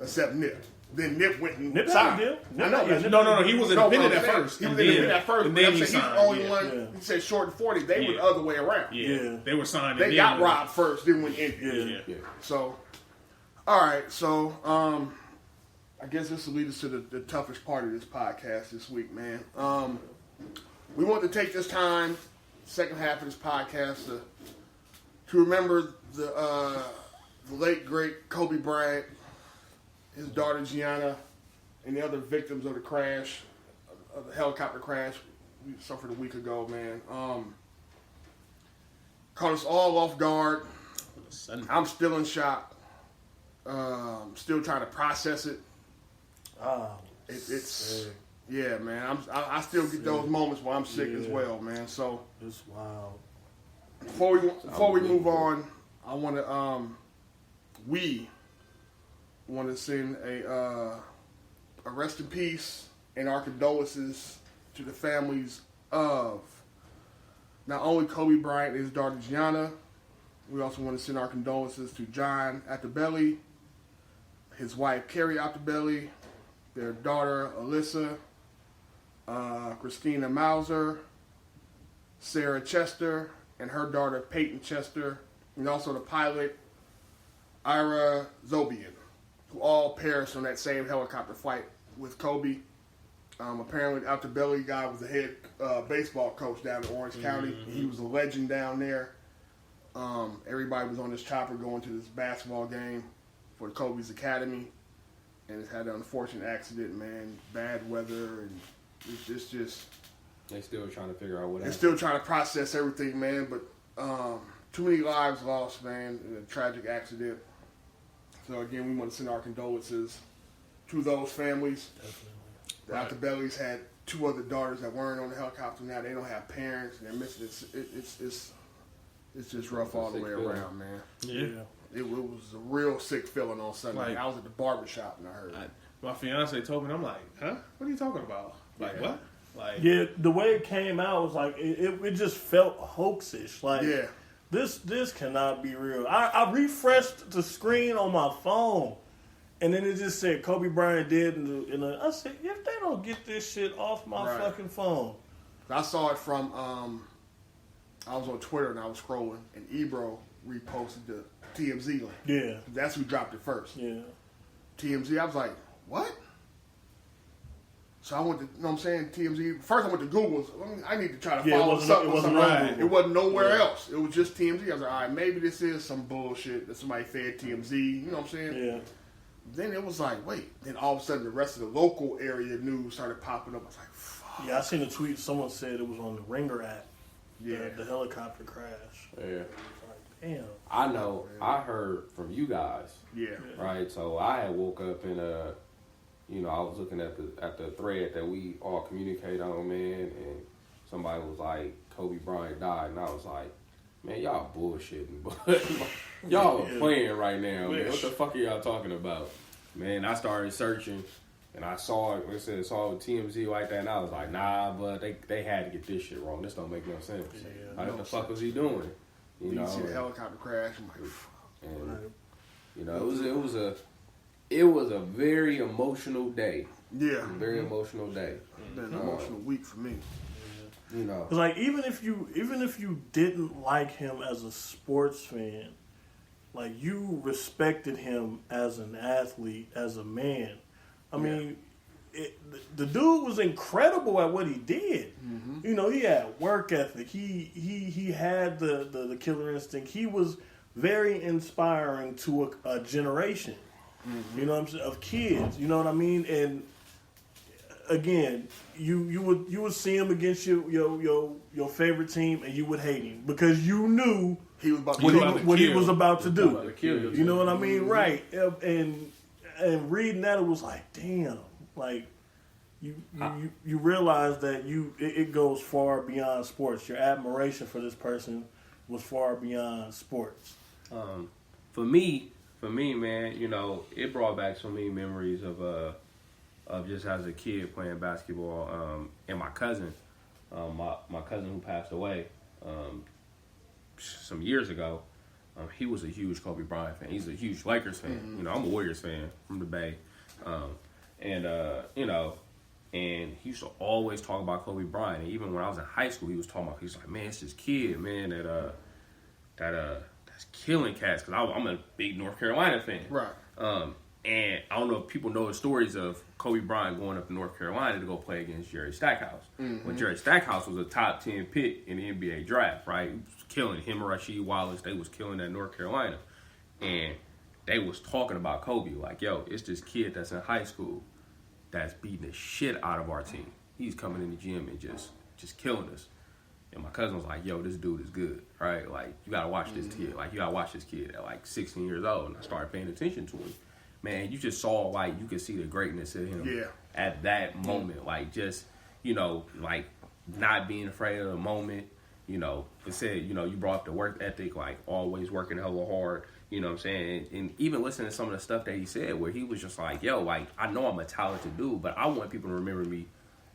Except Nip. Then Nip went and Nip signed. had a deal. I know. Nip- No. He was independent at what I'm saying, first. He was and then- independent at first, and but then I'm he saying he's the signed, only yeah. one. Yeah. He said Short and 40. They were Yeah. the other way around. Yeah. They were signed. They and got then- robbed first, then went indie. Yeah. So, all right. So, I guess this will lead us to the toughest part of this podcast this week, man. We want to take this time, second half of this podcast, to remember the late great Kobe Bryant, his daughter Gianna, and the other victims of the crash, of the helicopter crash we suffered a week ago, man. Caught us all off guard. I'm still in shock. Still trying to process it. It's yeah, man. I still get those moments where I'm sick as well, man. So It's wild. before we move on, I want to we want to send a rest in peace and our condolences to the families of not only Kobe Bryant and his daughter Gianna. We also want to send our condolences to John Altobelli, his wife Carrie Altobelli, their daughter Alyssa, Christina Mauser, Sarah Chester, and her daughter Peyton Chester, and also the pilot Ira Zobian, who all perished on that same helicopter flight with Kobe. Apparently, Altobelli guy was the head baseball coach down in Orange County. He was a legend down there. Everybody was on this chopper going to this basketball game for Kobe's academy, and it's had an unfortunate accident, man. Bad weather, and it's just. They still trying to figure out what They're happened. still trying to process everything, man. But too many lives lost, man, in a tragic accident. So again, we want to send our condolences to those families. Definitely. The Altobellis had two other daughters that weren't on the helicopter. Now they don't have parents, and they're missing. It's just rough all the way around, man. Yeah. It was a real sick feeling on Sunday. Like- I was at the barbershop and I heard. My fiance told me, I'm like, huh? What are you talking about? Like, Yeah. what? Like, Yeah, the way it came out was like it just felt hoaxish. Like Yeah. this cannot be real. I refreshed the screen on my phone, and then it just said Kobe Bryant did. I said, if they don't get this shit off my Right. fucking phone, I saw it from. I was on Twitter and I was scrolling, and Ebro reposted the TMZ link. yeah, That's who dropped it first. yeah, TMZ. I was like, what? So I went to, you know what I'm saying, TMZ. First I went to Google. I need to try to Yeah, it follow wasn't- something. it wasn't something. on Google. It wasn't nowhere Yeah. else. It was just TMZ. I was like, all right, maybe this is some bullshit that somebody fed TMZ. You know what I'm saying? yeah. Then it was like, wait. Then all of a sudden the rest of the local area news started popping up. I was like, fuck. Yeah, I seen a tweet. Someone said it was on the Ringer app. Yeah. The helicopter crash. Yeah. Like, damn. I know. I heard from you guys, Yeah. right? So I had woke up and I was looking at the thread that we all communicate on, man, and somebody was like, Kobe Bryant died, and I was like, man, y'all bullshitting, but y'all are playing right now, man. What the fuck are y'all talking about? Man, I started searching, and I saw it. It said saw TMZ like that, and I was like, nah, but they had to get this shit wrong. This don't make no sense. Yeah, What the fuck was he doing? You know, You see the helicopter crash. I'm like, fuck. and it was a very emotional day. Yeah. A very emotional day. Been an emotional week for me. You know. It's like even if you didn't like him as a sports fan, like you respected him as an athlete, as a man. I mean, the dude was incredible at what he did. Mm-hmm. You know, he had work ethic. He had the killer instinct. He was very inspiring to a generation. Mm-hmm. You know what I'm saying, of kids. You know what I mean? And again, you would see him against your favorite team, and you would hate him because you knew he was about to what he was about to do. about to kill you. You know what I mean, right? And reading that, it was like, damn, like you realize that it goes far beyond sports. Your admiration for this person was far beyond sports. For me, man, you know, it brought back so many memories of just as a kid playing basketball. And my cousin, my cousin who passed away some years ago, he was a huge Kobe Bryant fan. He's a huge Lakers fan. Mm-hmm. You know, I'm a Warriors fan from the Bay. You know, and he used to always talk about Kobe Bryant. And even when I was in high school, he was like, man, it's this kid, man, that's killing cats. Because I'm a big North Carolina fan. Right. And I don't know if people know the stories of Kobe Bryant going up to North Carolina to go play against Jerry Stackhouse. Mm-hmm. When Jerry Stackhouse was a top 10 pick in the NBA draft, right? He was killing him and Rasheed Wallace. They was killing that North Carolina. And they was talking about Kobe like, yo, it's this kid that's in high school that's beating the shit out of our team. He's coming in the gym and just killing us. And my cousin was like, yo, this dude is good, right? Like, you got to watch this kid. Like, you got to watch this kid at, like, 16 years old. And I started paying attention to him. Man, you just saw, like, you could see the greatness in him at that moment. Like, just, you know, like, not being afraid of the moment. You know, it said, you know, you brought up the work ethic, like, always working hella hard. You know what I'm saying? And even listening to some of the stuff that he said where he was just like, yo, like, I know I'm a talented dude, but I want people to remember me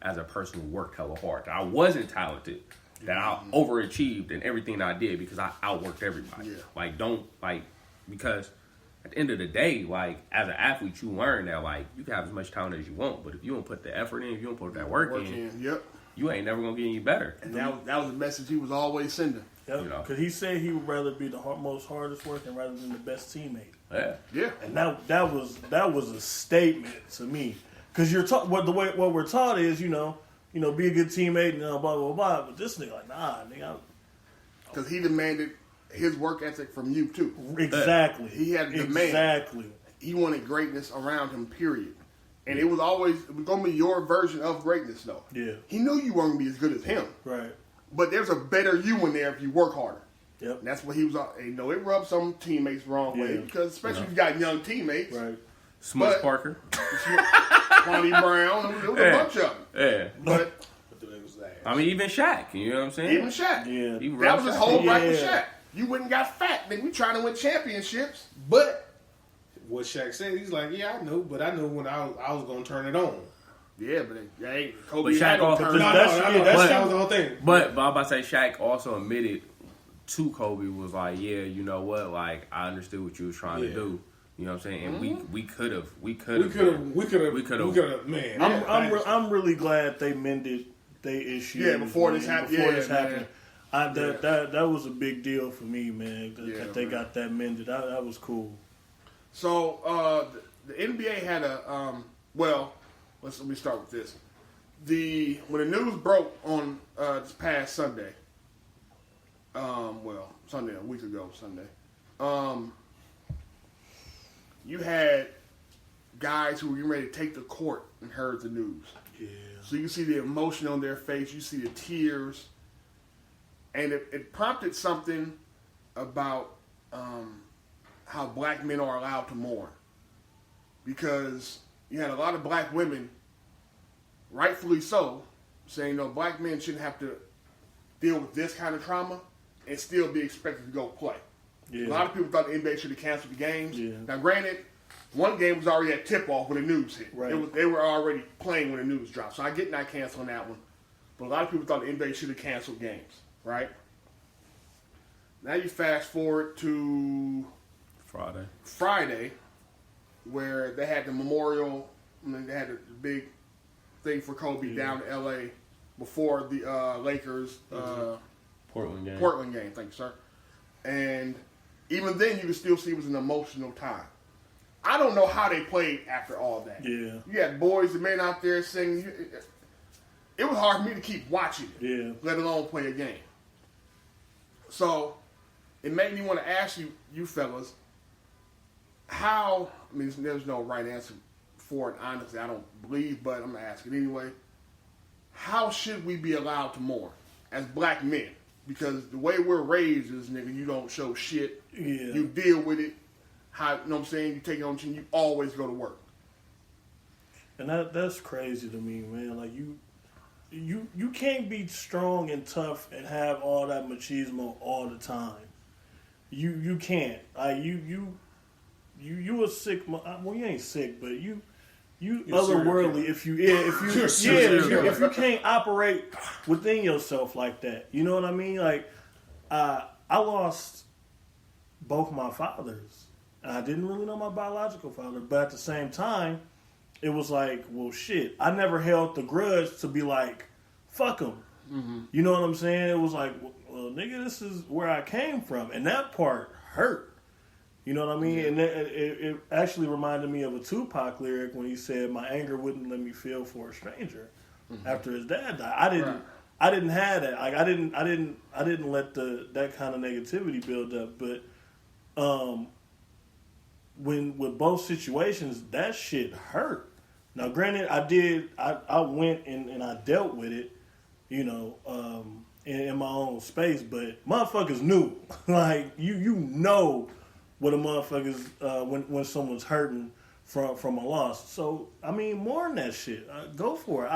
as a person who worked hella hard. That I wasn't talented. That I overachieved in everything that I did because I outworked everybody. Yeah. Like, because at the end of the day, like, as an athlete, you learn that, like, you can have as much talent as you want, but if you don't put the effort in, if you don't put that work in, you ain't never going to get any better. And that was the message he was always sending. Yep. You know? Because he said he would rather be the most hardest working rather than the best teammate. Yeah. And that was a statement to me. Because you're taught what we're taught is, you know, be a good teammate and blah blah blah. But this nigga like, nah, nigga. Because he demanded his work ethic from you too. Exactly. He had a demand. Exactly. He wanted greatness around him. Period. And it was going to be your version of greatness, though. Yeah. He knew you weren't going to be as good as him. Right. But there's a better you in there if you work harder. Yep. And that's what he was. You know, it rubbed some teammates wrong way because especially if you got young teammates. Right. Smuts Parker. Kwame Brown. There was a bunch of them. Yeah. But I mean, even Shaq. You know what I'm saying? Even Shaq. Yeah. That was his whole gripe with Shaq. You wouldn't got fat. Then we trying to win championships. But what Shaq said, he's like, yeah, I know, but I knew when I was going to turn it on. Yeah, but Kobe Shaq also turned that was the whole thing. But I'm about to say Shaq also admitted to Kobe was like, yeah, you know what? Like, I understood what you was trying to do. You know what I'm saying? And we could have, man. I'm really glad they mended their issues. Yeah, before this happened. That was a big deal for me, man. That they got that mended. That was cool. So the NBA had a let me start with this. When the news broke on this past Sunday, Sunday a week ago Sunday, you had guys who were getting ready to take the court and heard the news. Yeah. So you see the emotion on their face, you see the tears, and it prompted something about how black men are allowed to mourn. Because you had a lot of black women, rightfully so, saying, no, black men shouldn't have to deal with this kind of trauma and still be expected to go play. Yeah. A lot of people thought the NBA should have canceled the games. Yeah. Now, granted, one game was already at tip-off when the news hit. Right. They were already playing when the news dropped. So I get not canceling that one. But a lot of people thought the NBA should have canceled games, right? Now you fast forward to Friday, where they had the memorial, they had a big thing for Kobe down in L.A. before the Lakers Portland game. Thank you, sir. And even then, you could still see it was an emotional time. I don't know how they played after all that. Yeah. You had boys and men out there singing. It was hard for me to keep watching it, let alone play a game. So it made me want to ask you fellas, there's no right answer before, and honestly, I don't believe, but I'm gonna ask it anyway. How should we be allowed to mourn as black men? Because the way we're raised is, nigga, you don't show shit. Yeah. You deal with it. How, you know what I'm saying? You take it on chin. You always go to work. And that's crazy to me, man. Like you can't be strong and tough and have all that machismo all the time. You can't. Like you a sick. Well, you ain't sick, but you otherworldly if you can't operate within yourself like that. You know what I mean? Like I lost both my fathers. I didn't really know my biological father, but at the same time, it was like, well, shit. I never held the grudge to be like, fuck him. Mm-hmm. You know what I'm saying? It was like, well, nigga, this is where I came from, and that part hurt. You know what I mean? Yeah. And it actually reminded me of a Tupac lyric when he said, "My anger wouldn't let me feel for a stranger." Mm-hmm. After his dad died, I didn't have that. Like I didn't let that kind of negativity build up. But when with both situations, that shit hurt. Now, granted, I went and I dealt with it, you know, in my own space. But motherfuckers knew, like you know. What a motherfuckers when someone's hurting from a loss. So I mean, more than that shit. Go for it.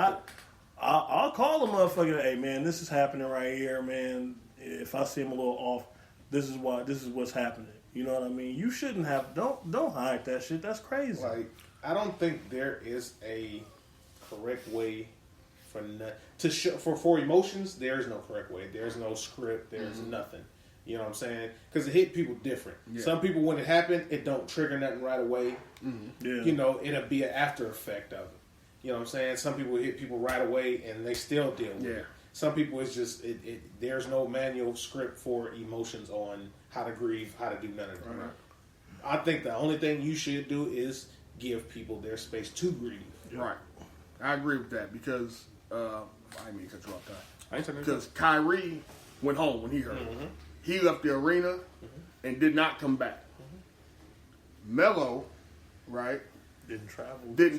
I'll call a motherfucker. Hey man, this is happening right here, man. If I see him a little off, this is what's happening. You know what I mean? You shouldn't have. Don't hide that shit. That's crazy. Like I don't think there is a correct way for emotions. There is no correct way. There's no script. There's nothing. You know what I'm saying? Because it hit people different. Yeah. Some people, when it happened, it don't trigger nothing right away. Mm-hmm. Yeah. You know, it'll be an after effect of it. You know what I'm saying? Some people hit people right away and they still deal with it. Some people, it's just, there's no manual script for emotions on how to grieve, how to do none of that. Right. I think the only thing you should do is give people their space to grieve. Right. I agree with that because, I didn't mean to cut you off, Ty. Because Kyrie went home when he heard it. He left the arena and did not come back. Melo, right? Didn't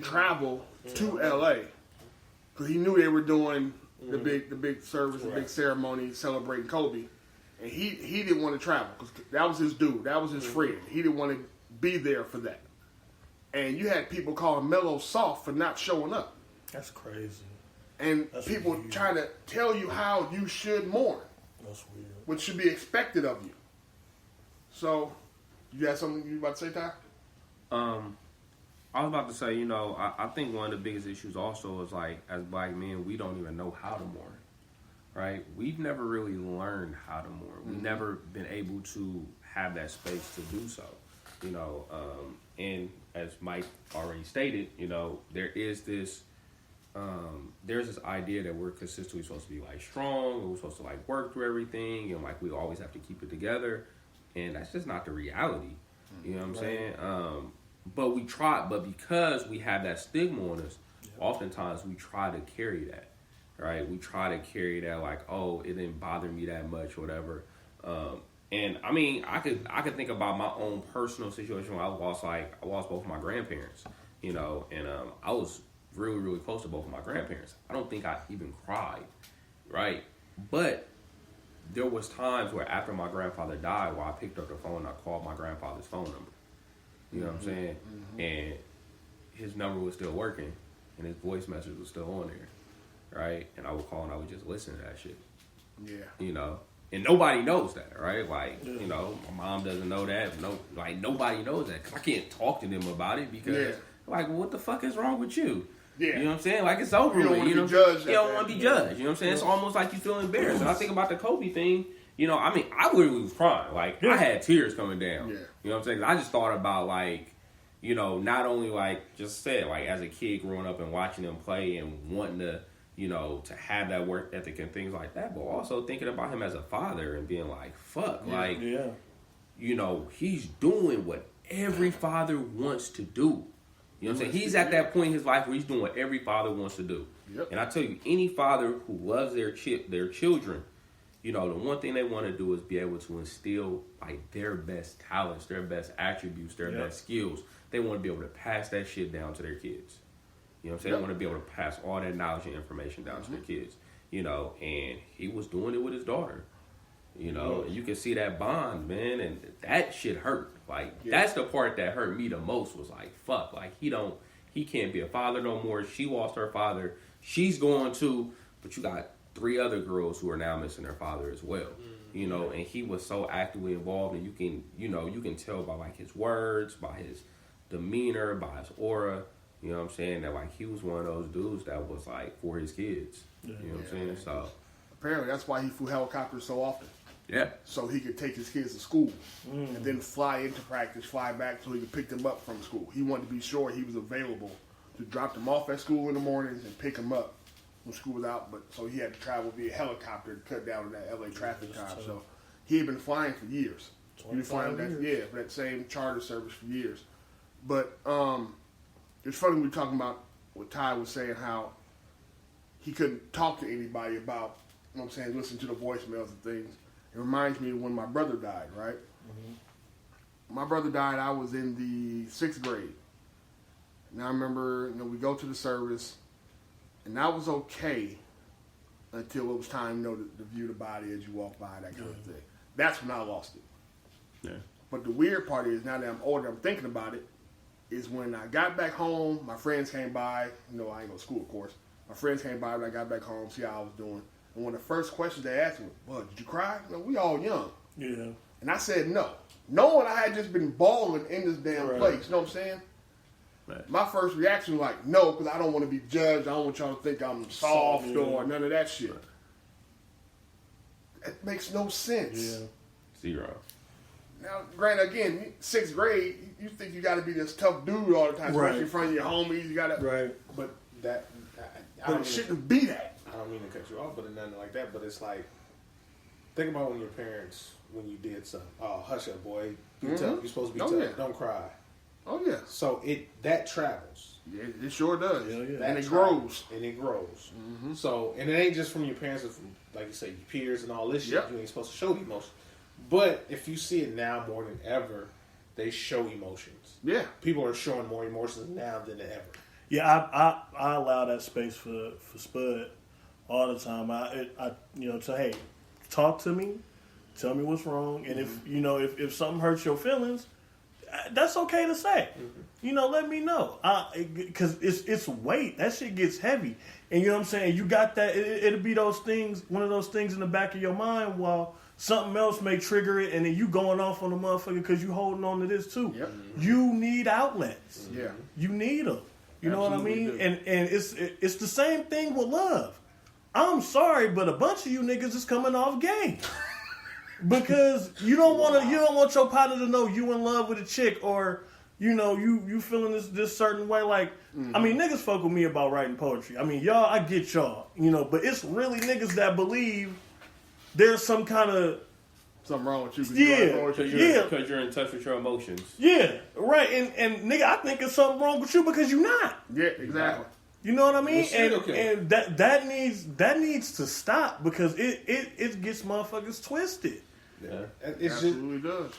travel to LA because he knew they were doing the big service, the big ceremony celebrating Kobe, and he didn't want to travel because that was his dude, that was his friend. He didn't want to be there for that. And you had people calling Melo soft for not showing up. That's crazy. And that's people weird. Trying to tell you how you should mourn. That's weird. Which should be expected of you. So, you got something you about to say, Ty? I was about to say, you know, I think one of the biggest issues also is like, as black men, we don't even know how to mourn, right? We've never really learned how to mourn. Mm-hmm. We've never been able to have that space to do so, you know. And as Mike already stated, you know, there's this idea that we're consistently supposed to be like strong, and we're supposed to like work through everything, and like we always have to keep it together, and that's just not the reality. You know what I'm saying? But we try, but because we have that stigma on us, oftentimes we try to carry that, right? We try to carry that like, oh, it didn't bother me that much, or whatever. And I mean, I could think about my own personal situation where I lost both of my grandparents, you know, and I was really, really close to both of my grandparents. I don't think I even cried, right? But there was times where after my grandfather died, where I picked up the phone and I called my grandfather's phone number. You know what I'm saying? Mm-hmm. And his number was still working, and his voice message was still on there, right? And I would call and I would just listen to that shit. Yeah. You know? And nobody knows that, right? Like, you know, my mom doesn't know that. Nobody knows that. 'Cause I can't talk to them about it because, like, well, what the fuck is wrong with you? Yeah. You know what I'm saying? Like, it's over with. You don't want to be judged. You know what I'm saying? It's almost like you feel embarrassed. And I think about the Kobe thing, you know, I mean, I literally was crying. Like, I had tears coming down. Yeah. You know what I'm saying? I just thought about, like, you know, not only, like, just said, like, as a kid growing up and watching them play and wanting to, you know, to have that work ethic and things like that, but also thinking about him as a father and being like, fuck, you know, he's doing what every father wants to do. You know what I'm saying? He's at that point in his life where he's doing what every father wants to do. Yep. And I tell you, any father who loves their children, you know, the one thing they want to do is be able to instill like their best talents, their best attributes, their best skills. They want to be able to pass that shit down to their kids. You know what I'm saying? They want to be able to pass all that knowledge and information down to their kids. You know, and he was doing it with his daughter. You know, and you can see that bond, man, and that shit hurt. Like, that's the part that hurt me the most was like, fuck, like, he can't be a father no more. She lost her father. She's going to, but you got 3 other girls who are now missing their father as well. You know, and he was so actively involved, and you can tell by like his words, by his demeanor, by his aura, you know what I'm saying, that like he was one of those dudes that was like for his kids. You know what I'm saying? So apparently that's why he flew helicopters so often. Yeah. So he could take his kids to school and then fly into practice, fly back so he could pick them up from school. He wanted to be sure he was available to drop them off at school in the mornings and pick them up when school was out. But so he had to travel via helicopter to cut down on that LA traffic time. So he had been flying for years. He was flying for that same charter service for years. But it's funny we were talking about what Ty was saying, how he couldn't talk to anybody about, you know what I'm saying, listen to the voicemails and things. It reminds me of when my brother died, right? My brother died, I was in the 6th grade. And I remember, we go to the service, and that was okay until it was time, to view the body as you walk by, that kind of thing. That's when I lost it. Yeah. But the weird part is, now that I'm older, I'm thinking about it, is when I got back home, my friends came by. I ain't go to school, of course. My friends came by when I got back home, see how I was doing. And one of the first questions they asked me was, "Bud, did you cry?" We all young. Yeah. And I said no. Knowing I had just been balling in this damn place, you know what I'm saying? Right. My first reaction was like, no, because I don't want to be judged. I don't want y'all to think I'm soft or none of that shit. It makes no sense. Yeah. 0. Now, granted, again, 6th grade, you think you got to be this tough dude all the time, especially in front of your homies. You got to, But that, but it shouldn't be that. I don't mean to cut you off, but nothing like that. But it's like, think about when your parents, when you did something. Oh, hush up, boy. Be tough. You're supposed to be tough. Yeah. Don't cry. Oh yeah. So that travels. Yeah, it sure does. Yeah, yeah. And it grows. And it grows. So, and it ain't just from your parents, it's from, like you say, your peers and all this shit. You ain't supposed to show emotion. But if you see it now more than ever, they show emotions. Yeah. People are showing more emotions now than ever. Yeah, I allow that space for Spud all the time. I say, hey, talk to me, tell me what's wrong, and if something hurts your feelings, that's okay to say. Let me know, because it's weight. That shit gets heavy, and you know what I'm saying. You got that. It'll be those things, one of those things in the back of your mind while something else may trigger it, and then you going off on the motherfucker because you holding on to this too. Yep. You need outlets. Yeah, you need them. You know what I mean? Do. And it's the same thing with love. I'm sorry, but a bunch of you niggas is coming off gay. Because you don't want your partner to know you in love with a chick, or you feeling this certain way. Like, I mean, niggas fuck with me about writing poetry. I mean, y'all, I get y'all, but it's really niggas that believe there's some kind of something wrong with you. Because you're in touch with your emotions. Yeah, right. And nigga, I think there's something wrong with you because you're not. Yeah, exactly. You know what I mean? And that needs to stop, because it gets motherfuckers twisted. Yeah, it absolutely does.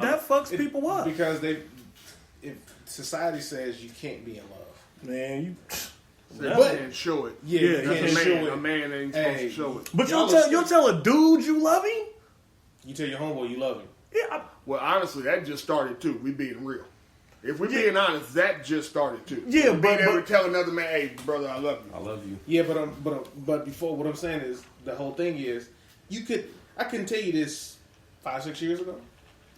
That fucks people up, because if society says you can't be in love, man, you can't show it. Yeah, you can't show it. A man ain't supposed to show it. But you'll tell a dude you love him. You tell your homeboy you love him. Yeah. Well, honestly, that just started too. We being real. If we're being honest, that just started too. Yeah, being able to tell another man, "Hey, brother, I love you." I love you. Yeah, but before, what I'm saying is, the whole thing is, I couldn't tell you this 5-6 years ago.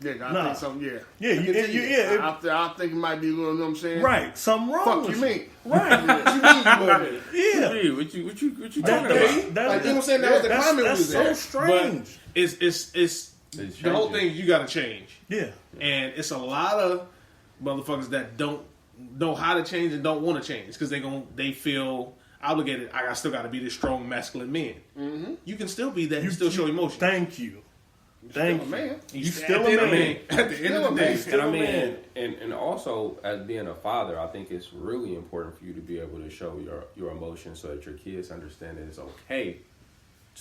Yeah, I think something. Yeah, yeah. I think it might be a little. You know what I'm saying? Right, something wrong. Fuck you, mean? Right. What you mean you love it? Yeah. What you talking That- about? Like, you know what I'm saying? That was the comment that's was so there. strange. But it's the whole thing. You got to change. Yeah. And it's a lot of motherfuckers that don't know how to change and don't want to change because they feel obligated. I still got to be this strong masculine man. Mm-hmm. You can still be that and still show emotion. Thank you. Thank you. Man. You still a man. At the end of the day, And I mean, and also as being a father, I think it's really important for you to be able to show your emotions so that your kids understand that it's okay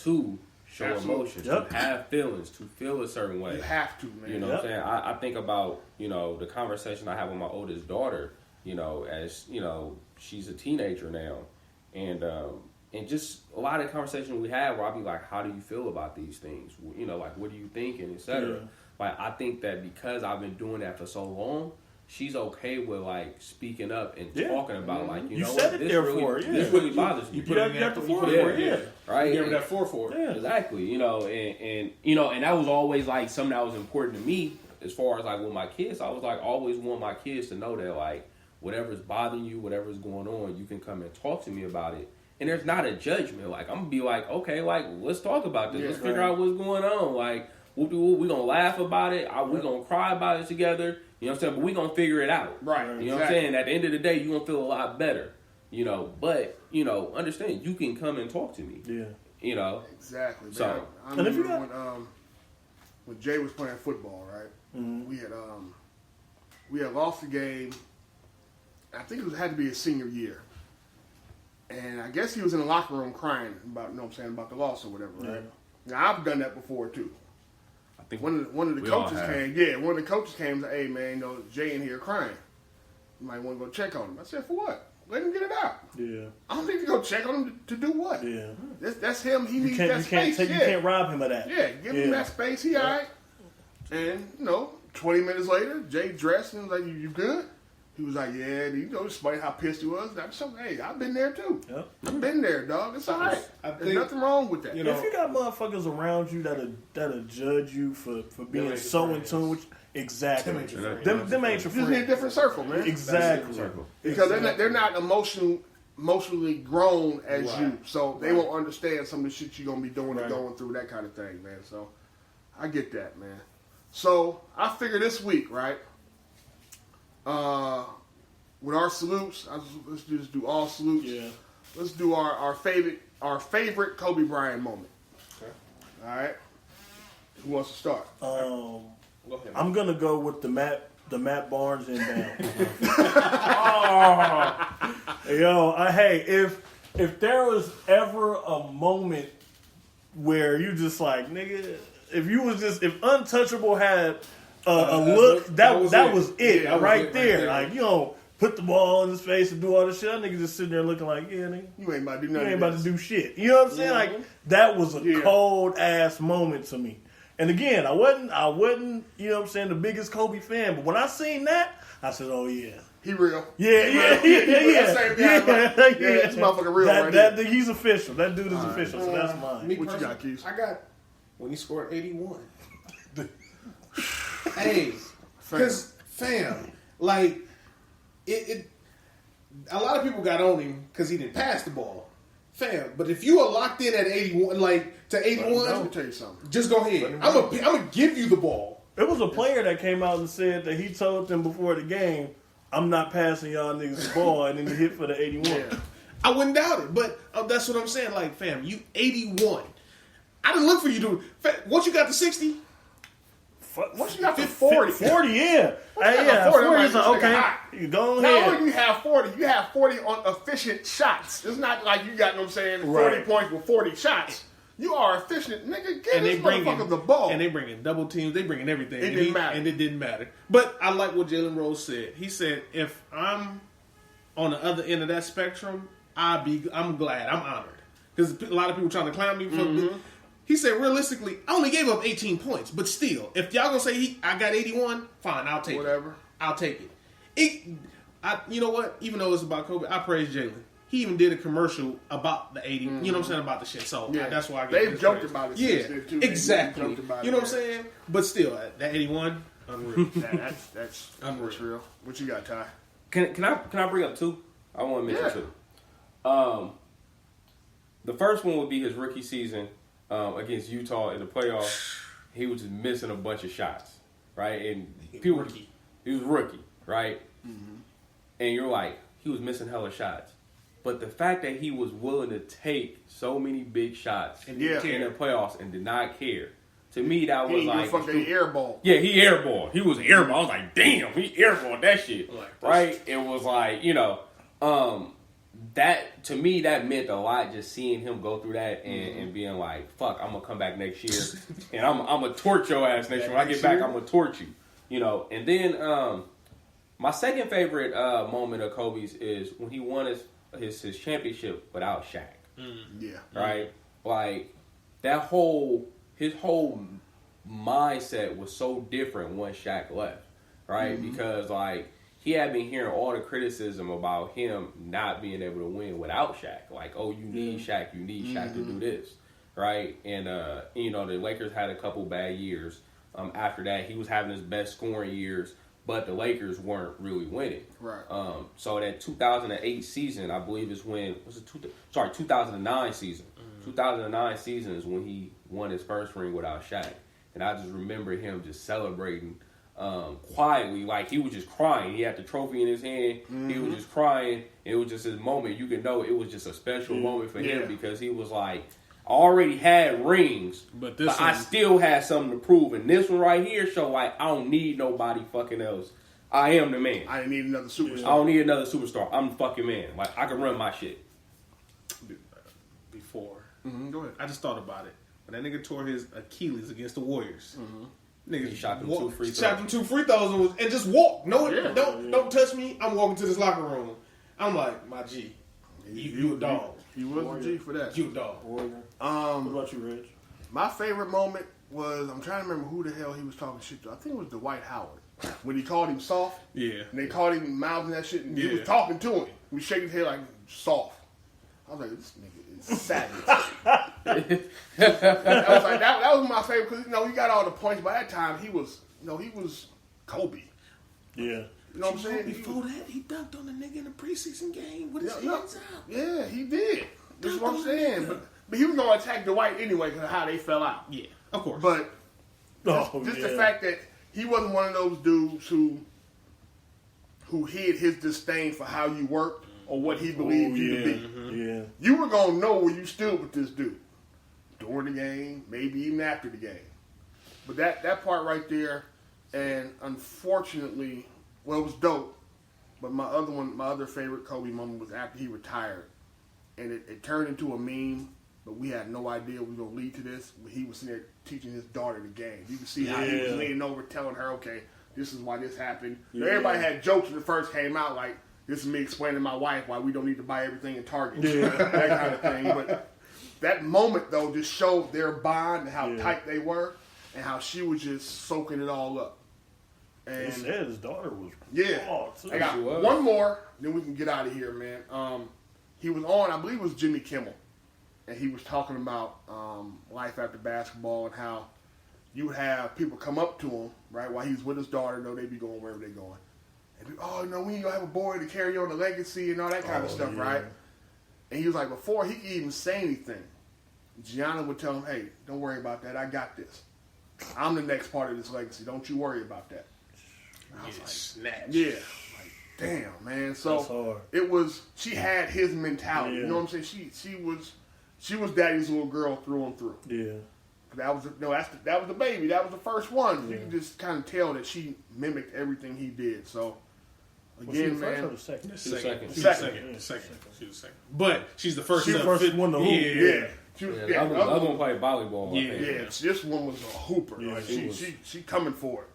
to show Absolutely. emotions, Yep. to have feelings, to feel a certain way. You have to, man. You know what I'm saying? I think about, the conversation I have with my oldest daughter, as, she's a teenager now. And just a lot of conversation we have where I'll be like, how do you feel about these things? Like, what do you think? And et cetera. Yeah. Like, I think that because I've been doing that for so long, she's okay with, like, speaking up and talking about, like, you know said what? it there for her, This really bothers me. You got the floor for it, yeah. Right? You gave her that floor for it. Yeah. Exactly, and that was always like something that was important to me as far as like with my kids. I was like always want my kids to know that like whatever's bothering you, whatever's going on, you can come and talk to me about it. And there's not a judgment. Like I'm gonna be like, okay, like let's talk about this. Let's figure out what's going on. Like we gonna laugh about it. We gonna cry about it together. You know what I'm saying? But we gonna figure it out. Right. You know what I'm saying? At the end of the day, you gonna feel a lot better. But understand you can come and talk to me. Yeah. Exactly. Man. So, I remember when Jay was playing football, right? Mm-hmm. We had lost the game. I think had to be his senior year, and I guess he was in the locker room crying about, about the loss or whatever, right? Now I've done that before too. I think One of the coaches came. Yeah, one of the coaches came and said, "Hey man, Jay in here crying. You might want to go check on him." I said, "For what? Let him get it out." Yeah. I don't need to go check on him to do what? Yeah. That's him. He needs that space. You can't rob him of that. Yeah, give him that space. He all right. And 20 minutes later, Jay dressed and was like, "You good?" He was like, "Yeah." Despite how pissed he was, hey, I've been there too. Yep. I've been there, dog. It's all right. There's nothing wrong with that. If you got motherfuckers around you that'll judge you for being so in tune with exactly them ain't your friends. Just in a different circle, man. Exactly. Because they're not emotionally grown as you, so they won't understand some of the shit you're gonna be doing and going through, that kind of thing, man. So I get that, man. So I figure this week, right? With our salutes, let's just do all salutes. Yeah. Let's do our favorite Kobe Bryant moment. Okay. All right. Who wants to start? Go ahead. I'm gonna go with the Matt Barnes inbound. If there was ever a moment where you just like, nigga, if Untouchable had a look, that was it right there. Like, put the ball in his face and do all this shit. That nigga just sitting there looking like, yeah, nigga, you ain't about to do nothing. You ain't about to do shit. You know what I'm saying? Like, that was a cold ass moment to me. And again, I wasn't, you know what I'm saying, the biggest Kobe fan, but when I seen that, I said, oh yeah. He real. Yeah. This motherfucker real right here. He's official. That dude is official, so that's mine. What you got, Keith? I got when he scored 81. Hey, because fam, like it. A lot of people got on him because he didn't pass the ball, fam. But if you are locked in at 81, like to 81, let me tell you something. Just go ahead. I'm gonna give you the ball. There was a player that came out and said that he told them before the game, "I'm not passing y'all niggas the ball," and then he hit for the 81. Yeah. I wouldn't doubt it, but that's what I'm saying. Like, fam, you 81. I didn't look for you to. Once you got to 60. Once you got to 40. 40, yeah. 40 is okay. You go ahead. Not only do you have 40, you have 40 on efficient shots. It's not like you got, 40 points with 40 shots. You are efficient. Nigga, give this motherfucker the ball. And they bring in double teams. They bring in everything. It didn't matter. And it didn't matter. But I like what Jalen Rose said. He said, if I'm on the other end of that spectrum, I'm glad. I'm honored. Because a lot of people trying to clown me for He said, realistically, I only gave up 18 points. But still, if y'all gonna say I got 81, fine, I'll take it. I'll take it. You know what? Even though it's about Kobe, I praise Jalen. He even did a commercial about the 80, you know what I'm saying, about the shit. So that's why I get They've joked about it since then, too. Exactly. You know what I'm saying? But still, that 81, unreal. That's unreal. What you got, Ty? Can I bring up two? I want to mention two. The first one would be his rookie season against Utah in the playoffs. He was just missing a bunch of shots, right? And he was rookie, right? Mm-hmm. And you're like, he was missing hella shots. But the fact that he was willing to take so many big shots in the playoffs and did not care, to me that was like fucking airball. Yeah, he airballed. He was airball. I was like, damn, he airballed that shit, right? It was like, that to me that meant a lot. Just seeing him go through that and being like, "Fuck, I'm gonna come back next year, and I'm gonna torch your ass next year. When I get back, I'm gonna torch you." You know. And then my second favorite moment of Kobe's is when he won his championship without Shaq. Yeah. Right. Like his whole mindset was so different once Shaq left. Right. Because like. He had been hearing all the criticism about him not being able to win without Shaq. Like, oh, you need Shaq. You need Shaq to do this. Right? And, you know, the Lakers had a couple bad years. After that, he was having his best scoring years, but the Lakers weren't really winning. Right. So that 2008 season, I believe is when, 2009 season. 2009 season is when he won his first ring without Shaq. And I just remember him just celebrating quietly, like he was just crying. He had the trophy in his hand. He was just crying. It was just his moment. You can know it was just a special moment for him because he was like, I already had rings, but I still had something to prove. And this one right here show like I don't need nobody fucking else. I am the man. I didn't need another superstar. I don't need another superstar. I'm the fucking man. Like I can run my shit. Before, go ahead. I just thought about it. When that nigga tore his Achilles against the Warriors. Nigga He shot them 2 free throws. Shot them 2 free throws and just walked. No, don't touch me. I'm walking to this locker room. I'm like, my G, you a dog. He was a G for that. You a dog. What about you, Reg? My favorite moment was, I'm trying to remember who the hell he was talking shit to. I think it was Dwight Howard. When he called him soft. Yeah. And they called him mouthing that shit. And he was talking to him. He was shaking his head like, soft. I was like, this nigga is savage. that was my favorite because, you know, he got all the points. By that time, he was Kobe. Yeah. You know what I'm saying? Before that, he dunked on the nigga in the preseason game with his hands out. Yeah, he did. That's what I'm saying. But he was going to attack Dwight anyway because of how they fell out. Yeah, of course. But just the fact that he wasn't one of those dudes who hid his disdain for how you worked or what he believed you to be. Yeah. You were going to know where you stood with this dude. During the game, maybe even after the game. But that part right there, and unfortunately, well, it was dope. But my other favorite Kobe moment was after he retired. And it turned into a meme, but we had no idea we were going to lead to this. But he was sitting there teaching his daughter the game. You can see how he was leaning over telling her, okay, this is why this happened. Yeah. Everybody had jokes when it first came out, like, this is me explaining to my wife why we don't need to buy everything in Target. That kind of thing. But that moment, though, just showed their bond and how tight they were and how she was just soaking it all up. And he said his daughter was I got one more, then we can get out of here, man. He was on, I believe it was Jimmy Kimmel, and he was talking about life after basketball and how you have people come up to him, right, while he's with his daughter, though they be going wherever they're going. And be, oh, no, we ain't going to have a boy to carry on the legacy and all that kind of stuff, right? And he was like, before he could even say anything, Gianna would tell him, hey, don't worry about that. I got this. I'm the next part of this legacy. Don't you worry about that. And I was like, snatch. Yeah. Like, damn, man. So it was, she had his mentality. You know what I'm saying? She was daddy's little girl through and through. Yeah. That was the baby. That was the first one. You can just kind of tell that she mimicked everything he did. So again, man, or the second? She was second. She was second. But she's the first. She's the first one to hoop. Yeah. The other one played volleyball. Yeah. This one was a hooper. Yeah, like she coming for it.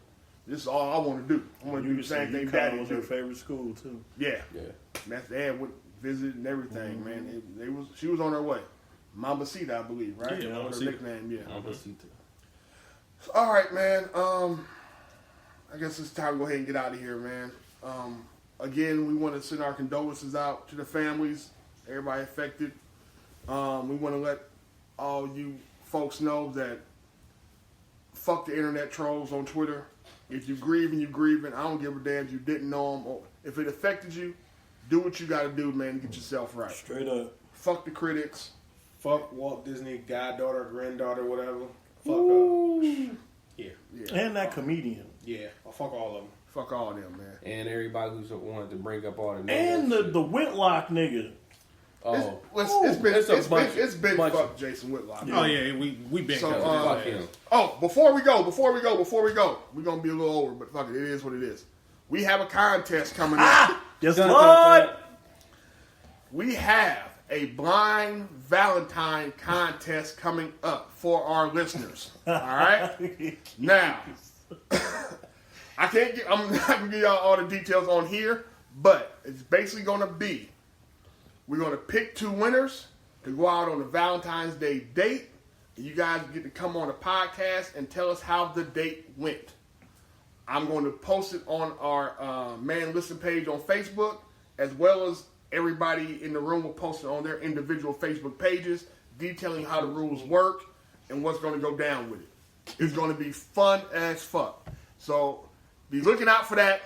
This is all I want to do. I want to do the same thing Daddy was do. her favorite school too. Yeah. That's dad went visit and everything, man. She was on her way. Mamacita, I believe, right? Yeah, her nickname. Yeah. Mamacita. All right, man. I guess it's time to go ahead and get out of here, man. Again, we want to send our condolences out to the families, everybody affected. We want to let all you folks know that fuck the internet trolls on Twitter. If you're grieving, you're grieving. I don't give a damn if you didn't know them. Or if it affected you, do what you got to do, man, to get yourself right. Straight up. Fuck the critics. Fuck Walt Disney, goddaughter, granddaughter, whatever. Fuck Yeah. And that comedian. Yeah. Fuck all of them. Fuck all of them, man. And everybody who's wanted to bring up all the and the Whitlock nigga. Oh, it's been fuck Jason Whitlock. Yeah. Oh yeah, we been fuck him. Oh, before we go, we're gonna be a little over, but fuck it, it is what it is. We have a contest coming up. Guess what? we have a blind Valentine contest coming up for our listeners. All right? Now, I'm not going to give y'all all the details on here, but it's basically going to be, we're going to pick 2 winners to go out on a Valentine's Day date. And you guys get to come on the podcast and tell us how the date went. I'm going to post it on our Man Listen page on Facebook, as well as everybody in the room will post it on their individual Facebook pages, detailing how the rules work and what's going to go down with it. It's going to be fun as fuck. So be looking out for that.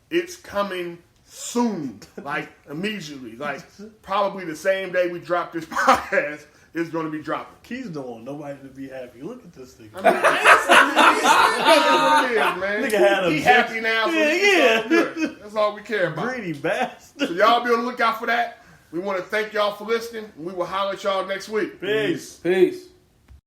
It's coming soon, like immediately, like probably the same day we drop this podcast. It's going to be dropping. Keys don't want nobody to be happy. Look at this thing. I mean, that's what it is, man. Nigga had He happy now, so it's all good. That's all we care about. Greedy bastard. So y'all be on the lookout for that. We want to thank y'all for listening. We will holler at y'all next week. Peace. Peace.